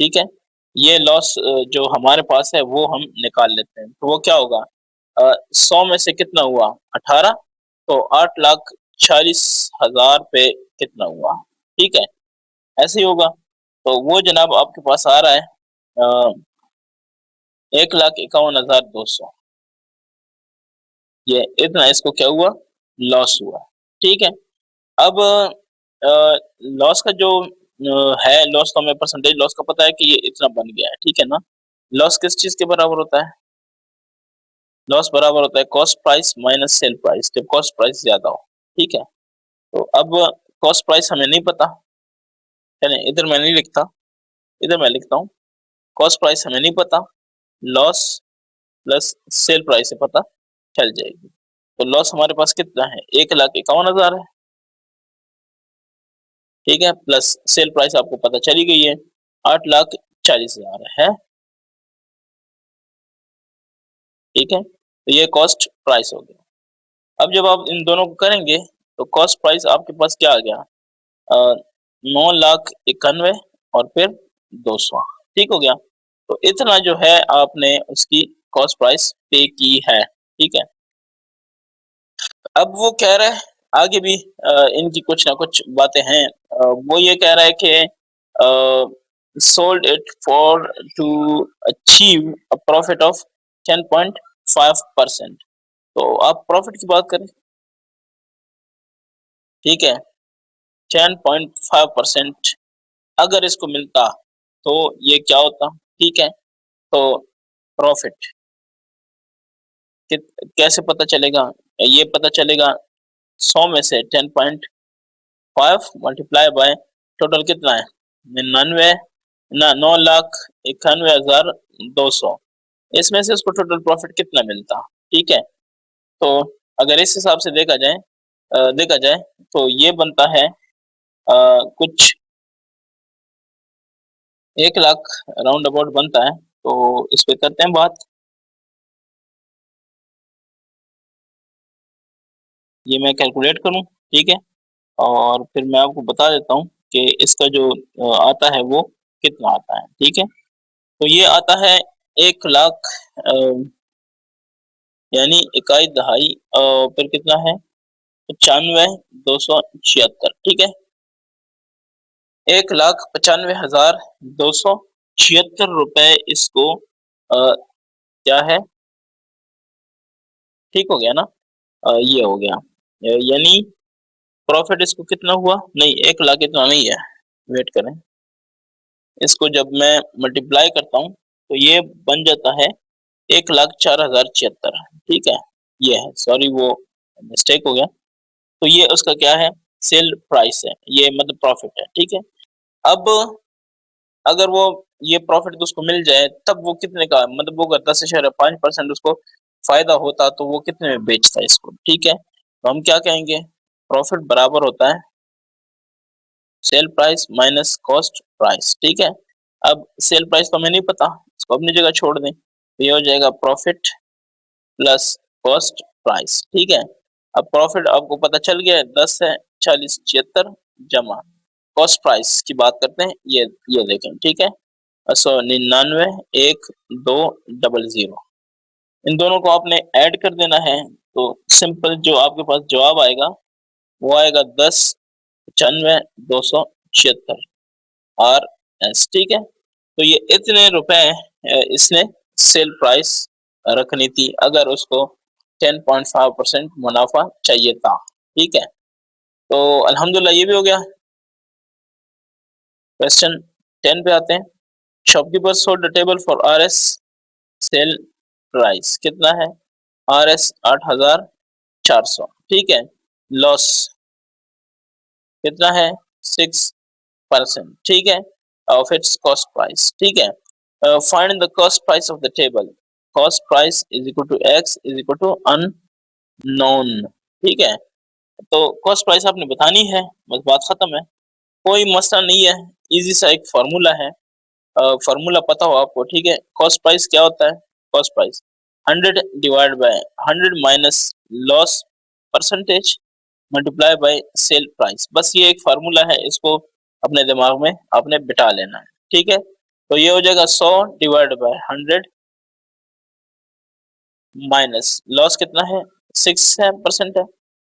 ठीक है, ये लॉस जो हमारे पास है वो हम निकाल लेते हैं, तो वो क्या होगा, 100 में से कितना हुआ, 18, तो 8,40,000 पे कितना हुआ, ठीक है, ऐसे ही होगा। तो वो जनाब आपके पास आ रहा है 1,51,200, ये इतना इसको क्या हुआ, लॉस हुआ, ठीक है। अब लॉस का जो है, लॉस का हमें परसेंटेज लॉस का पता है कि ये इतना बन गया है, ठीक है ना। लॉस किस चीज के बराबर होता है, लॉस बराबर होता है cost price minus sale price, जब कॉस्ट प्राइस ज्यादा हो, ठीक है। तो अब कॉस्ट प्राइस हमें नहीं पता, यानी इधर मैं नहीं लिखता, इधर मैं लिखता हूँ, कॉस्ट प्राइस हमें नहीं पता, लॉस प्लस सेल प्राइस से पता चल जाएगी। तो लॉस हमारे पास कितना है, 1,51,000 है, ठीक है, प्लस सेल प्राइस आपको पता चली गई है 8,40,000 है, ठीक है। तो ये कॉस्ट प्राइस हो गया। अब जब आप इन दोनों को करेंगे तो कॉस्ट प्राइस आपके पास क्या आ गया, 9,91 और फिर 200, ठीक हो गया। तो इतना जो है आपने उसकी कॉस्ट प्राइस पे की है, ठीक है। अब वो कह रहा है आगे भी इनकी कुछ ना कुछ बातें हैं, वो ये कह रहा है कि sold it for to achieve a profit of 10.5%, तो आप प्रॉफिट की बात करें, ठीक है, 10.5% अगर इसको मिलता तो ये क्या होता, ठीक है। तो प्रॉफिट कैसे पता चलेगा, ये पता चलेगा 100 में से 10.5 मल्टीप्लाई बाय टोटल कितना है 99 ना 9,91,200, इसमें से इसको टोटल प्रॉफिट कितना मिलता, ठीक है। तो अगर इस हिसाब से देखा जाए तो ये बनता है कुछ 1 लाख राउंड अबाउट बनता है। तो इस पे करते हैं बात। ये मैं कैलकुलेट करूं, ठीक है, और फिर मैं आपको बता देता हूं कि इसका जो आता है वो कितना आता है, ठीक है। तो ये आता है 1 लाख यानी इकाई दहाई फिर कितना है 95,276, ठीक है। 1,95,276 रुपए इसको क्या है, ठीक हो गया ना। ये हो गया यानी प्रॉफिट इसको कितना हुआ, नहीं 1 लाख इतना नहीं है, वेट करें, इसको जब मैं मल्टीप्लाई करता हूँ तो ये बन जाता है 1,04,076, ठीक है। ये है, सॉरी वो मिस्टेक हो गया। तो ये उसका क्या है, सेल प्राइस है, ये मतलब प्रॉफिट है, ठीक है। अब अगर वो ये प्रॉफिट उसको मिल जाए तब वो कितने का, मतलब वो अगर 10.5% उसको फायदा होता तो वो कितने में बेचता इसको, ठीक है। तो हम क्या कहेंगे, प्रॉफिट बराबर होता है sale price minus cost price, ठीक है। अब सेल प्राइस तो हमें नहीं पता, इसको अपनी जगह छोड़ दें, तो ये हो जाएगा प्रॉफिट प्लस कॉस्ट प्राइस, ठीक है। अब प्रॉफिट आपको पता चल गया है 10 है 40,76 जमा कॉस्ट प्राइस की बात करते हैं, ये देखें, ठीक है। 99,1,200 इन दोनों को आपने ऐड कर देना है, तो सिंपल जो आपके पास जवाब आएगा वो आएगा 10,95,276 RS, ठीक है। तो ये इतने रुपए इसने सेल प्राइस रखनी थी अगर उसको 10.5% मुनाफा चाहिए था, ठीक है। तो अल्हम्दुलिल्लाह ये भी हो गया। क्वेश्चन 10 पे आते हैं। Shopkeeper sold the table for RS, sale price कितना है RS 8,400, ठीक है। लॉस कितना है 6%, ठीक है, ऑफ इट्स कॉस्ट प्राइस, ठीक है। Find the cost price of the table, cost price is equal to x is equal to unknown, ठीक है। तो कॉस्ट प्राइस आपने बतानी है, बस बात खत्म है, कोई मसला नहीं है, इजी सा एक फार्मूला है, फार्मूला पता हो आपको, ठीक है। कॉस्ट प्राइस क्या होता है, cost price 100 divide by 100 minus loss percentage multiply by sale price, बस ये एक फार्मूला है, इसको अपने दिमाग में आपने बिठा लेना है, ठीक है। तो ये हो जाएगा 100 डिवाइड बाय 100 माइनस लॉस कितना है 6% है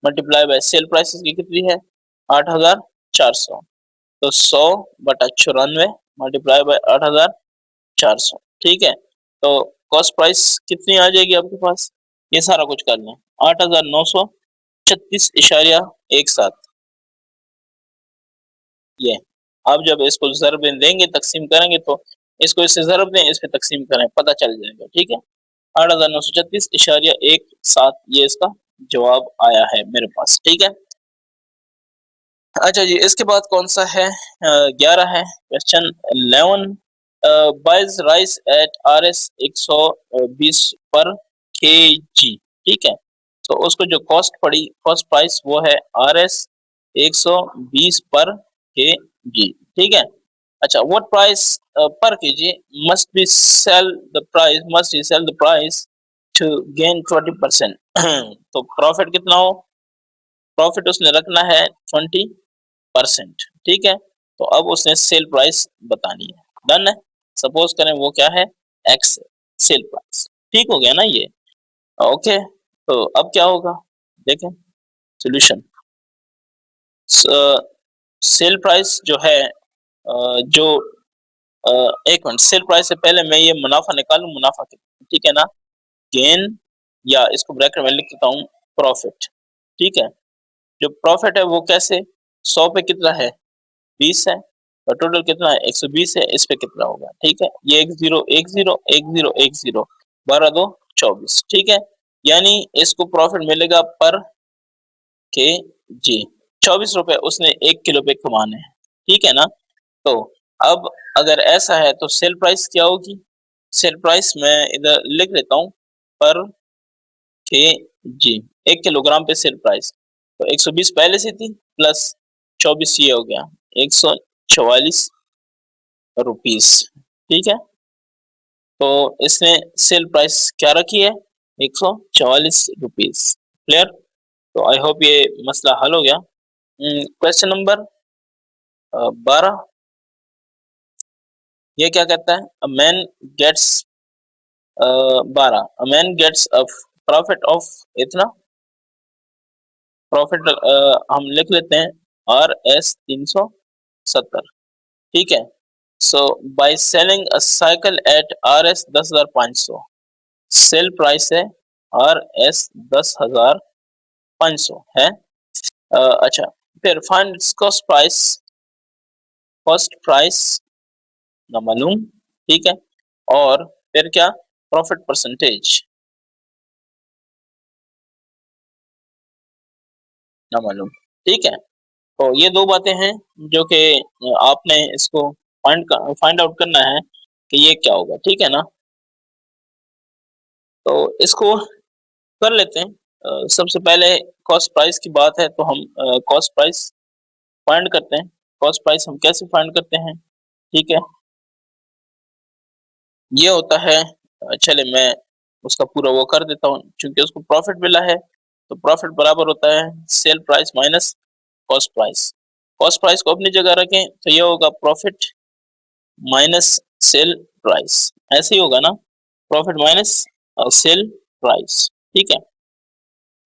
मल्टीप्लाई बाय सेल प्राइस की कितनी है 8,400, तो 100/94 मल्टीप्लाई बाय 8,400, ठीक है। तो कॉस्ट प्राइस कितनी आ जाएगी आपके पास, ये सारा कुछ कर लें 8,936.17, ये अब जब इसको ज़र्ब में देंगे तकसीम करेंगे तो इसको इससे ज़र्ब दें, इस पे तकसीम करें, पता चल जाएगा, ठीक है। 8,936.17 ये इसका जवाब आया है मेरे पास, ठीक है। अच्छा जी, इसके बाद कौन सा है 11 है question 11, buys rice at RS 120 पर kg, ठीक है। तो उसको जो कॉस्ट पड़ी, कॉस्ट प्राइस वो है RS 120 पर kg, ठीक है। अच्छा, what price per kg must be sell the price, must he sell the price to gain 20%, तो प्रॉफिट कितना हो, प्रॉफिट उसने रखना है 20%, ठीक है। तो अब उसने सेल प्राइस बतानी है, डन है। सपोज करें वो क्या है x सेल प्राइस, ठीक हो गया ना ये, ओके। तो अब क्या होगा देखें सॉल्यूशन, सेल प्राइस जो है जो एक मिनट, सेल प्राइस से पहले मैं ये मुनाफा निकालूं, मुनाफा कितना, ठीक है ना, गेन, या इसको ब्रैकेट में लिख देता हूँ प्रॉफिट, ठीक है। जो प्रॉफिट है वो कैसे 100 पे कितना है 20 है, और टोटल कितना है 120 है, इस पे कितना होगा, ठीक है। ये 10 10 10 10 12 2 24, ठीक है। यानी इसको प्रॉफिट मिलेगा पर के जी 24 रुपए उसने 1 किलो पे कमाने हैं, ठीक है ना। तो अब अगर ऐसा है तो सेल प्राइस क्या होगी? सेल प्राइस मैं इधर लिख लेता हूँ पर के जी 1 किलोग्राम पे सेल प्राइस। तो 120 पहले से थी प्लस 24 ये हो गया 144 रुपीस, ठीक है। तो इसने सेल प्राइस क्या रखी है 144 रुपीस। क्लियर? तो आई होप ये मसला हल हो गया। क्वेश्चन नंबर 12 ये क्या कहता है? A man gets 12 a man gets a profit of इतना प्रॉफिट हम लिख लेते हैं आर एस 370, ठीक है। So by selling a cycle at R S 10,500 sale price है आर एस 10,500 है। अच्छा, फिर फाइंड कॉस्ट प्राइस ना मालूम, ठीक है। और फिर क्या प्रॉफिट परसेंटेज ना मालूम, ठीक है। तो ये दो बातें हैं जो कि आपने इसको फाइंड आउट करना है कि ये क्या होगा, ठीक है ना। तो इसको कर लेते हैं। सबसे पहले कॉस्ट प्राइस की बात है तो हम कॉस्ट प्राइस फाइंड करते हैं। कॉस्ट प्राइस हम कैसे फाइंड करते हैं, ठीक है। ये होता है चले मैं उसका पूरा वो कर देता हूँ, क्योंकि उसको प्रॉफिट मिला है तो प्रॉफिट बराबर होता है sale price minus cost price. Cost price को अपनी जगह रखें तो ये होगा प्रॉफिट माइनस सेल प्राइस, ऐसे ही होगा ना, प्रॉफिट माइनस सेल प्राइस, ठीक है।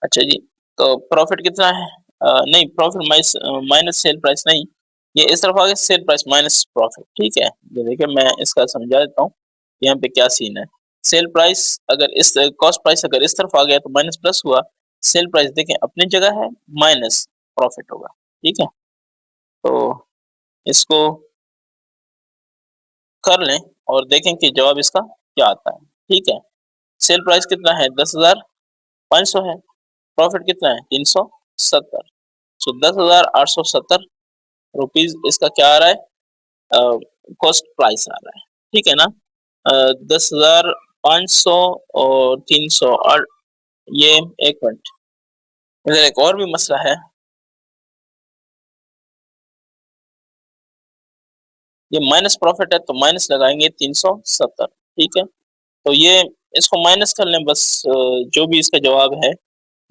अच्छा जी, तो प्रॉफिट कितना है? नहीं, profit minus minus sale price नहीं, ये इस तरफ आ गया सेल प्राइस माइनस प्रॉफिट, ठीक है। ये देखिए मैं इसका समझा देता हूँ यहाँ पे क्या सीन है। सेल प्राइस अगर इस कॉस्ट प्राइस अगर इस तरफ आ गया तो माइनस प्लस हुआ, सेल प्राइस देखें अपनी जगह है माइनस प्रॉफिट होगा, ठीक है। तो इसको कर लें और देखें कि जवाब इसका क्या आता है, ठीक है। सेल प्राइस कितना है 10,500 है, प्रॉफिट कितना है 370, सो 10,870 रुपीज इसका क्या आ रहा है, कॉस्ट प्राइस आ रहा है, ठीक है ना। 10,500 और 300 और ये एक मिनट, इधर एक और भी मसला है। ये माइनस प्रॉफिट है तो माइनस लगाएंगे 370, ठीक है। तो ये इसको माइनस कर लें बस, जो भी इसका जवाब है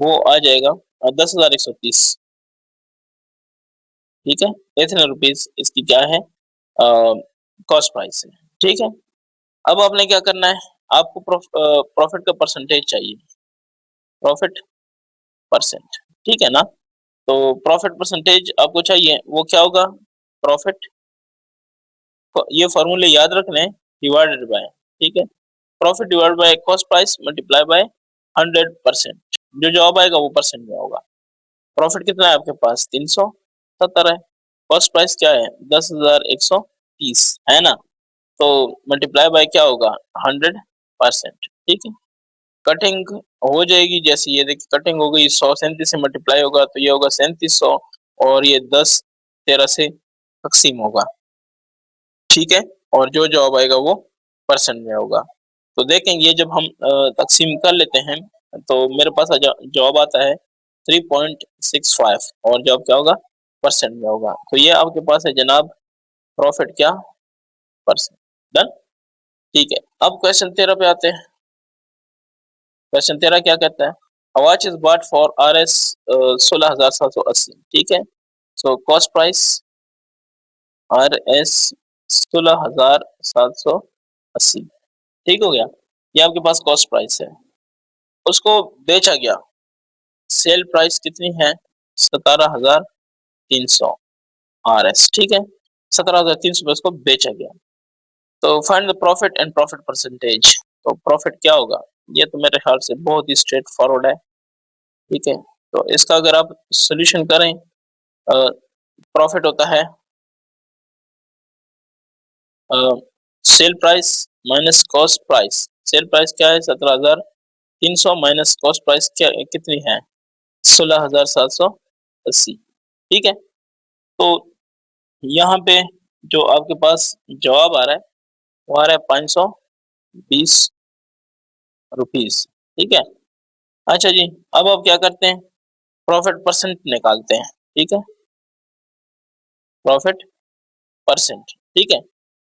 वो आ जाएगा 10,130, ठीक है। इतने रुपीज इसकी क्या है कॉस्ट प्राइस है, ठीक है। अब आपने क्या करना है, आपको प्रॉफिट का परसेंटेज चाहिए, प्रॉफिट परसेंट, ठीक है ना। तो प्रॉफिट परसेंटेज आपको चाहिए, वो क्या होगा प्रॉफिट, ये फॉर्मूले याद रख लें, डिवाइडेड बाय, ठीक है। Profit divide by cost price multiply by 100%, जो जवाब आएगा वो परसेंट में होगा। प्रॉफिट कितना है आपके पास 370 है, कॉस्ट प्राइस क्या है 10,130 है ना। तो मल्टीप्लाई बाय क्या होगा 100%, ठीक है। कटिंग हो जाएगी, जैसे ये देखिए कटिंग हो गई, 137 से मल्टीप्लाई होगा तो ये होगा 3700 और ये 10 13 से तकसीम होगा, ठीक है। और जो जवाब आएगा वो परसेंट में होगा। तो देखेंगे जब हम तकसीम कर लेते हैं तो मेरे पास जवाब आता है 3.65 और जवाब क्या होगा परसेंट में होगा। तो ये आपके पास है जनाब प्रॉफिट क्या परसेंट, डन, ठीक है। अब क्वेश्चन 13 पे आते हैं। क्वेश्चन 13 क्या कहता है, watch is bought for R S 16,780, ठीक है। So cost price R S 16,780, ठीक हो गया। ये आपके पास कॉस्ट प्राइस है, उसको बेचा गया, सेल प्राइस कितनी है 17,300 आर एस, ठीक है। 17,300 उसको बेचा गया। तो find the profit and profit percentage, तो प्रॉफिट क्या होगा, ये तो मेरे ख्याल से बहुत ही स्ट्रेट फॉरवर्ड है, ठीक है। तो इसका अगर आप सोल्यूशन करें, प्रॉफिट होता है sale price minus cost price. Cell price क्या है? 17,300 माइनस कॉस्ट प्राइस क्या कितनी है? 16,780। ठीक है, तो यहाँ पे जो आपके पास जवाब आ रहा है वो आ रहा है 520 रुपीज। ठीक है, अच्छा जी, अब आप क्या करते हैं? प्रॉफिट परसेंट निकालते हैं। ठीक है, प्रॉफिट परसेंट। ठीक है,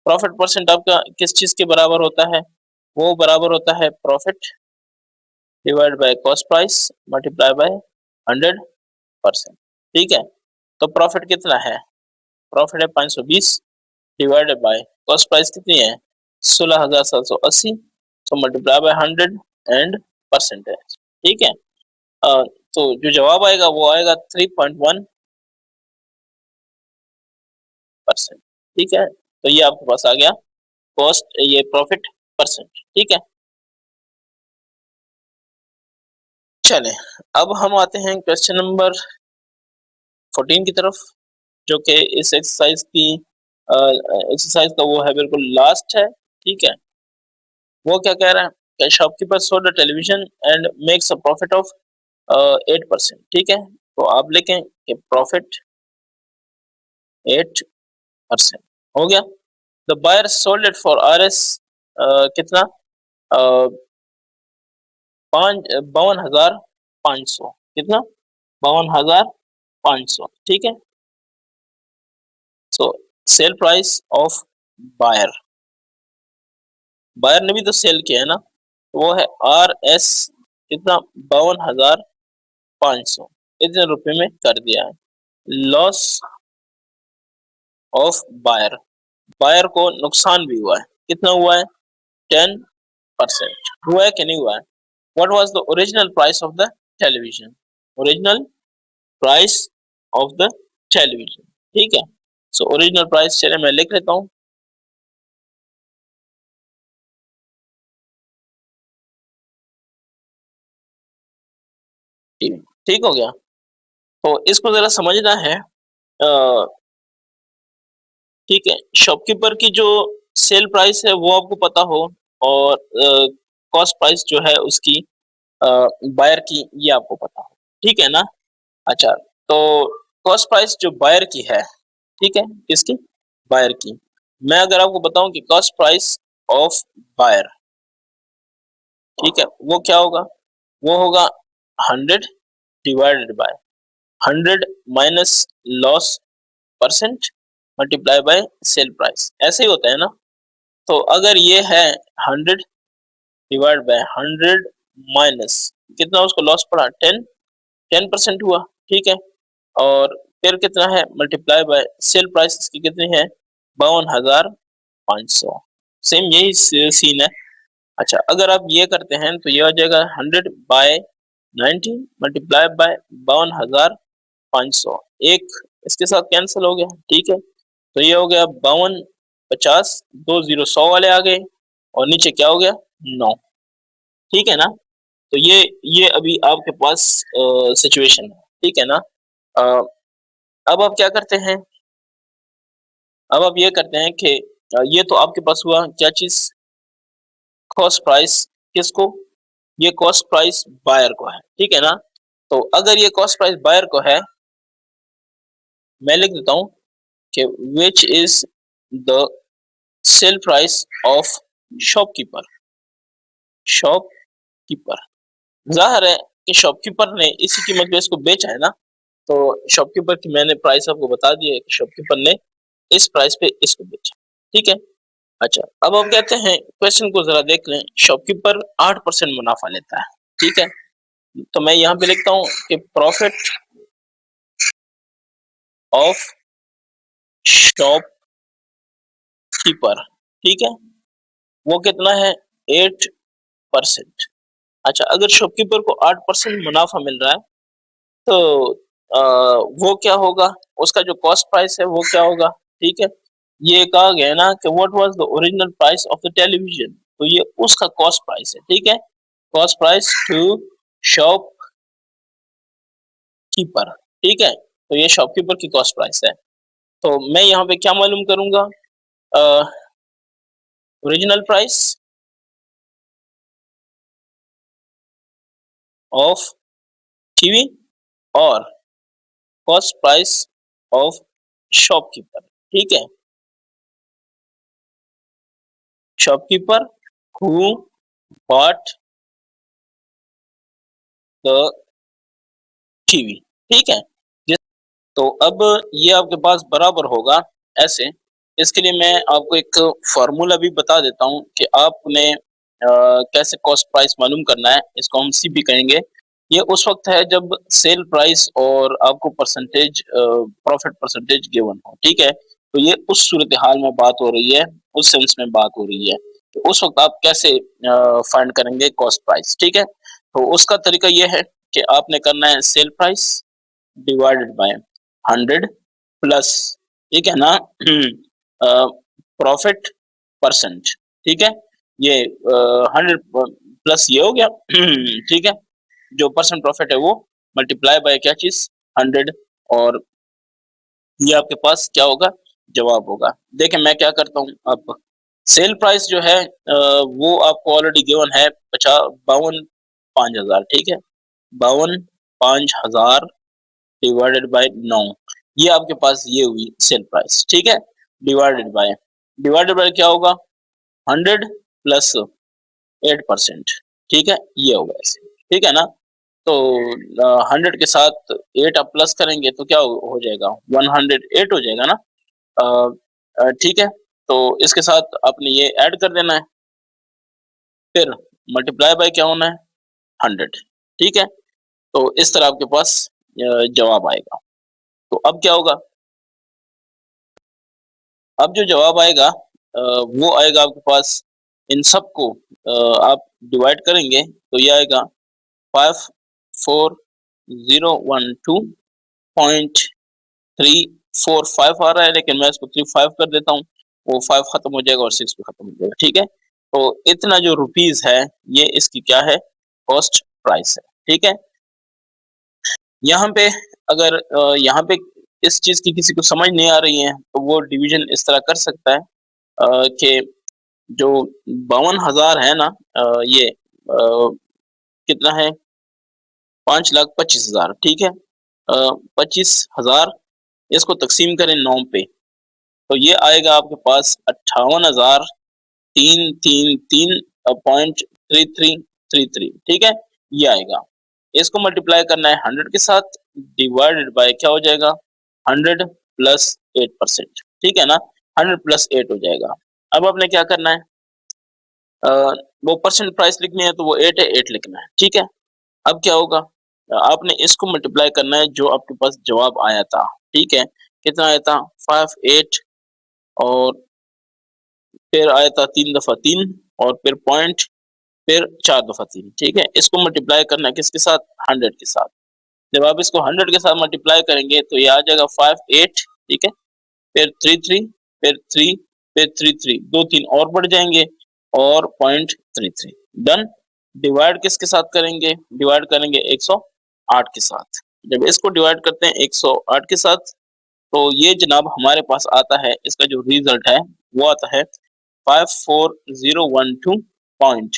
प्रॉफिट परसेंट आपका किस चीज के बराबर होता है? वो बराबर होता है profit divide by cost price multiply by 100%। ठीक है, तो प्रॉफिट कितना है? प्रॉफिट है 520 डिवाइडेड बाय कॉस्ट प्राइस कितनी है? 16,780, तो मल्टीप्लाई बाय 100 एंड परसेंटेज। ठीक है, तो जो जवाब आएगा वो आएगा 3.1%। ठीक है, तो ये आपके पास आ गया कॉस्ट, ये प्रॉफिट परसेंट। ठीक है, चलें अब हम आते हैं क्वेश्चन नंबर 14 की तरफ, जो कि इस एक्सरसाइज की एक्सरसाइज का वो है, बिल्कुल लास्ट है। ठीक है, वो क्या कह रहा है कि shopkeeper sold a television and makes a profit of 8%। ठीक है, तो आप लिखें कि प्रॉफिट 8% हो गया। The buyer sold it for RS कितना? 52,500। कितना? 52,500। ठीक है, so sale price of buyer, buyer ने भी तो सेल किया है ना, तो वो है RS कितना? 52,500 इतने रुपए में कर दिया है। लॉस ऑफ बायर, बायर को नुकसान भी हुआ है। कितना हुआ है? 10% हुआ है कि नहीं हुआ है? What was the original price of the television? Original price of the television. ठीक है, सो ओरिजिनल प्राइस चलिए मैं लिख लेता हूँ। ठीक हो गया, तो इसको जरा समझना है। ठीक है, शॉपकीपर की जो सेल प्राइस है वो आपको पता हो, और कॉस्ट प्राइस जो है उसकी बायर की ये आपको पता हो। ठीक है ना? अच्छा, तो कॉस्ट प्राइस जो बायर की है, ठीक है, किसकी? बायर की। मैं अगर आपको बताऊं कि कॉस्ट प्राइस ऑफ बायर, ठीक है, वो क्या होगा? वो होगा 100 divided by 100 minus loss percent multiply by sale price. ऐसे ही होता है ना? तो अगर ये है 100 डिवाइड बाय 100 माइनस कितना उसको लॉस पड़ा? 10% हुआ। ठीक है, और फिर कितना है? मल्टीप्लाई बाय सेल प्राइस इसकी कितनी है? 52,500। सेम यही सीन है। अच्छा, अगर आप ये करते हैं तो ये हो जाएगा 100 बाय 90 मल्टीप्लाई बाय 52,500। एक इसके साथ कैंसिल हो गया। ठीक है, तो ये हो गया 52, 50, 2 जीरो 100 वाले आ गए, और नीचे क्या हो गया? 9। ठीक है ना? तो ये अभी आपके पास सिचुएशन है। ठीक है ना? अ, अब आप क्या करते हैं? अब आप ये करते हैं कि ये तो आपके पास हुआ क्या चीज? Cost price. किसको? ये कॉस्ट प्राइस बायर को है। ठीक है ना? तो अगर ये कॉस्ट प्राइस बायर को है, मैं लिख देता हूं कि which is the cell price of shopkeeper. Shopkeeper, जाहिर है कि शॉपकीपर ने इसी कीमत पे इसको बेचा है ना, तो शॉपकीपर की मैंने प्राइस आपको बता दी है कि शॉपकीपर ने इस प्राइस पे इसको बेचा। ठीक है, अच्छा, अब हम कहते हैं क्वेश्चन को जरा देख लें। शॉपकीपर 8% मुनाफा लेता है। ठीक है, तो मैं यहाँ पे लिखता हूँ कि प्रॉफिट ऑफ शॉपकीपर, ठीक है, वो कितना है? 8%। अच्छा, अगर शॉपकीपर को 8% मुनाफा मिल रहा है, तो वो क्या होगा? उसका जो कॉस्ट प्राइस है वो क्या होगा? ठीक है, ये कहा गया है ना कि what was the original price of the television, तो ये उसका कॉस्ट प्राइस है। ठीक है, कॉस्ट प्राइस टू शॉपकीपर। ठीक है, तो ये शॉपकीपर की कॉस्ट प्राइस है। तो मैं यहाँ पे क्या मालूम करूंगा? ओरिजिनल प्राइस ऑफ टीवी और कॉस्ट प्राइस ऑफ शॉपकीपर। ठीक है, shopkeeper who bought the TV. ठीक है, तो अब ये आपके पास बराबर होगा ऐसे। इसके लिए मैं आपको एक फॉर्मूला भी बता देता हूँ कि आपने कैसे कॉस्ट प्राइस मालूम करना है। इसको हम सीपी कहेंगे। ये उस वक्त है जब सेल प्राइस और आपको परसेंटेज प्रॉफिट परसेंटेज गिवन हो। ठीक है, तो ये उस सूरत हाल में बात हो रही है, उस सेंस में बात हो रही है। तो उस वक्त आप कैसे फाइंड करेंगे कॉस्ट प्राइस। ठीक है, तो उसका तरीका ये है कि आपने करना है sale price divided by 100 plus, ठीक है ना, प्रॉफिट परसेंट। ठीक है, ये 100 प्लस ये हो गया। ठीक है, जो परसेंट प्रॉफिट है वो मल्टीप्लाई बाय क्या चीज 100, और ये आपके पास क्या होगा, जवाब होगा। देखिए मैं क्या करता हूँ, अब सेल प्राइस जो है वो आपको ऑलरेडी गिवन है 52 5,000। ठीक है, 52 5,000 डिवाइडेड बाय 9, ये आपके पास ये हुई सेल प्राइस। ठीक है, डिवाइडेड बाय क्या होगा, 100 प्लस 8%। ठीक है, ये होगा ऐसे। ठीक है ना, तो 100 के साथ 8 आप प्लस करेंगे तो क्या हो जाएगा, 108 हो जाएगा ना। ठीक है, तो इसके साथ आपने ये ऐड कर देना है, फिर मल्टीप्लाई बाय क्या होना है, 100। ठीक है, तो इस तरह आपके पास जवाब आएगा। तो अब क्या होगा, अब जो जवाब आएगा वो आएगा आपके पास, इन सबको आप डिवाइड करेंगे तो ये आएगा 54012.345 आ रहा है, लेकिन मैं इसको 35 कर देता हूँ, वो 5 खत्म हो जाएगा और 6 भी खत्म हो जाएगा। ठीक है, तो इतना जो रुपीज है ये इसकी क्या है, कॉस्ट प्राइस है। ठीक है, यहाँ पे अगर यहाँ पे इस चीज की किसी को समझ नहीं आ रही है तो वो डिवीजन इस तरह कर सकता है कि जो 52,000 है ना, ये कितना है, 5,25,000। ठीक है, 25,000 इसको तकसीम करें 9 पे, तो ये आएगा आपके पास 58,333.3333। ठीक है, ये आएगा। इसको मल्टीप्लाई करना है 100 के साथ, डिवाइडेड बाय क्या हो जाएगा, 100 प्लस 8%। ठीक है ना, 100 प्लस 8 हो जाएगा। अब आपने क्या करना है, अ, वो परसेंट प्राइस लिखनी है तो वो 8 है, 8 लिखना है। ठीक है, अब क्या होगा, आपने इसको मल्टीप्लाई करना है जो आपके पास जवाब आया था। ठीक है, कितना आया था, 58, और फिर आया था 3 दफा 3, और फिर पॉइंट, फिर 4 दफा 3। ठीक है, इसको मल्टीप्लाई करना है किसके साथ, 100 के साथ। जब आप इसको 100 के साथ मल्टीप्लाई करेंगे तो ये आ जाएगा 58। ठीक है, फिर 33, फिर 3, फिर 33, 2 3 और बढ़ जाएंगे, और पॉइंट 33। डन। डिवाइड किसके साथ करेंगे, डिवाइड करेंगे 108 के साथ। जब इसको डिवाइड करते हैं 108 के साथ तो ये जनाब हमारे पास आता है, इसका जो रिजल्ट है वो आता है 54012 पॉइंट।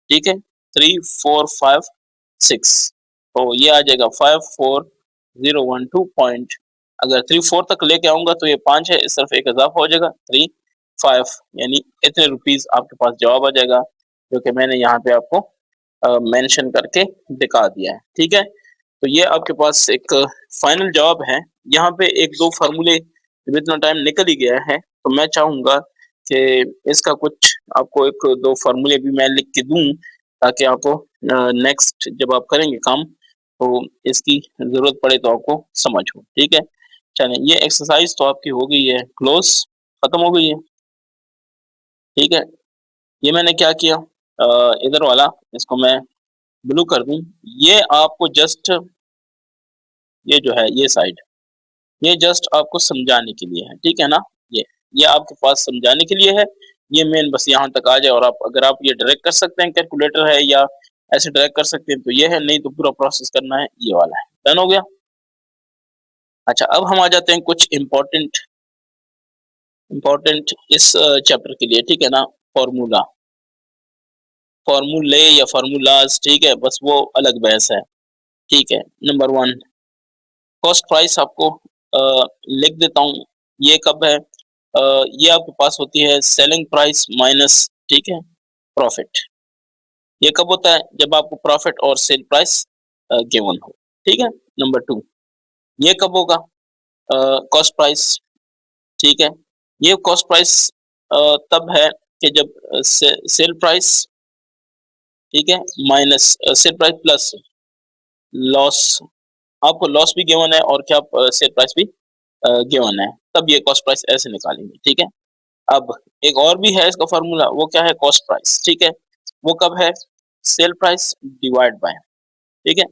ठीक है, 3456। तो ये आ जाएगा 54012 पॉइंट। अगर 34 तक लेके आऊंगा तो ये 5 है, इस तरफ एक इजाफा हो जाएगा 35, यानी इतने रुपीस आपके पास जवाब आ जाएगा, जो कि मैंने यहाँ पे आपको मेंशन करके दिखा दिया है। ठीक है, तो ये आपके पास एक फाइनल जवाब है। यहाँ पे एक दो फार्मूले, जब इतना टाइम निकल ही गया है तो मैं चाहूंगा कि इसका कुछ आपको एक दो फार्मूले भी मैं लिख के दूं, ताकि आपको नेक्स्ट जब आप करेंगे काम तो इसकी जरूरत पड़े तो आपको समझ हो। ठीक है, चलिए ये एक्सरसाइज तो आपकी हो गई है, क्लोज, खत्म हो गई है। ठीक है, ये मैंने क्या किया, इधर वाला इसको मैं ब्लू कर दूं, ये आपको जस्ट, ये जो है ये साइड, ये जस्ट आपको समझाने के लिए है। ठीक है ना, ये आपके पास समझाने के लिए है। ये मेन बस यहाँ तक आ जाए, और आप अगर आप ये डायरेक्ट कर सकते हैं, कैलकुलेटर है या ऐसे डायरेक्ट कर सकते हैं तो ये है, नहीं तो पूरा प्रोसेस करना है ये वाला है। डन हो गया। अच्छा, अब हम आ जाते हैं कुछ इम्पोर्टेंट इम्पोर्टेंट इस चैप्टर के लिए। ठीक है ना, फॉर्मूला, फॉर्मूले या फॉर्मूलाज, ठीक है, बस वो अलग बहस है। ठीक है, नंबर 1 कॉस्ट प्राइस आपको लिख देता हूँ, ये कब है, ये आपके पास होती है सेलिंग प्राइस माइनस, ठीक है, प्रॉफिट। ये कब होता है, जब आपको प्रॉफिट और सेल प्राइस गिवन हो। ठीक है, नंबर 2 ये कब होगा, कॉस्ट प्राइस, ठीक है, ये कॉस्ट प्राइस तब है कि जब सेल प्राइस, ठीक है, minus sale price plus loss, आपको लॉस भी गिवन है और क्या सेल प्राइस भी गिवन है, तब ये कॉस्ट प्राइस ऐसे निकालेंगे। ठीक है, अब एक और भी है इसका फॉर्मूला, वो क्या है, कॉस्ट प्राइस, ठीक है, वो कब है, सेल प्राइस डिवाइड बाय, ठीक है,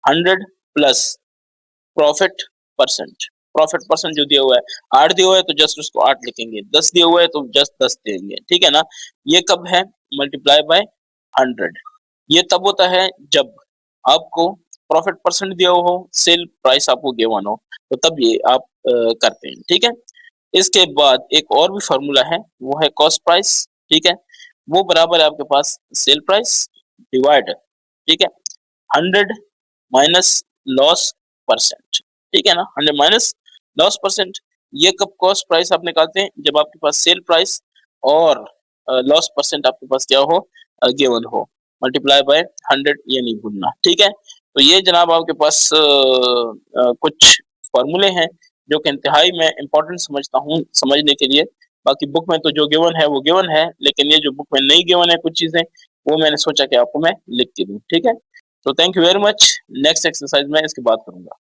100 plus profit percent, profit percent जो दिया हुआ है 8 दिया हुआ है तो जस्ट उसको 8 लिखेंगे, 10 दिया हुआ है तो जस्ट 10 देंगे। ठीक है ना, ये कब है, मल्टीप्लाई बाय 100, ये तब होता है जब आपको प्रॉफिट परसेंट दिया हो, सेल प्राइस आपको गिवन हो, तो तब ये आप करते हैं। ठीक है, इसके बाद एक और भी फॉर्मूला है, वो है कॉस्ट प्राइस, ठीक है, वो बराबर है आपके पास सेल प्राइस डिवाइड, ठीक है, 100 माइनस लॉस परसेंट, ठीक है ना, 100 माइनस लॉस परसेंट। ये कब कॉस्ट प्राइस आप निकालते हैं, जब आपके पास सेल प्राइस और लॉस परसेंट आपके पास क्या हो, गिवन हो, मल्टीप्लाई बाय 100, ये नहीं भूलना। ठीक है, तो ये जनाब आपके पास कुछ फॉर्मूले हैं जो कि इंतहाई मैं इंपॉर्टेंट समझता हूँ समझने के लिए। बाकी बुक में तो जो गिवन है वो गिवन है, लेकिन ये जो बुक में नहीं गिवन है कुछ चीजें, वो मैंने सोचा कि आपको मैं लिख के दूं। ठीक है, तो thank you very much. Next exercise में इसकी बात करूंगा।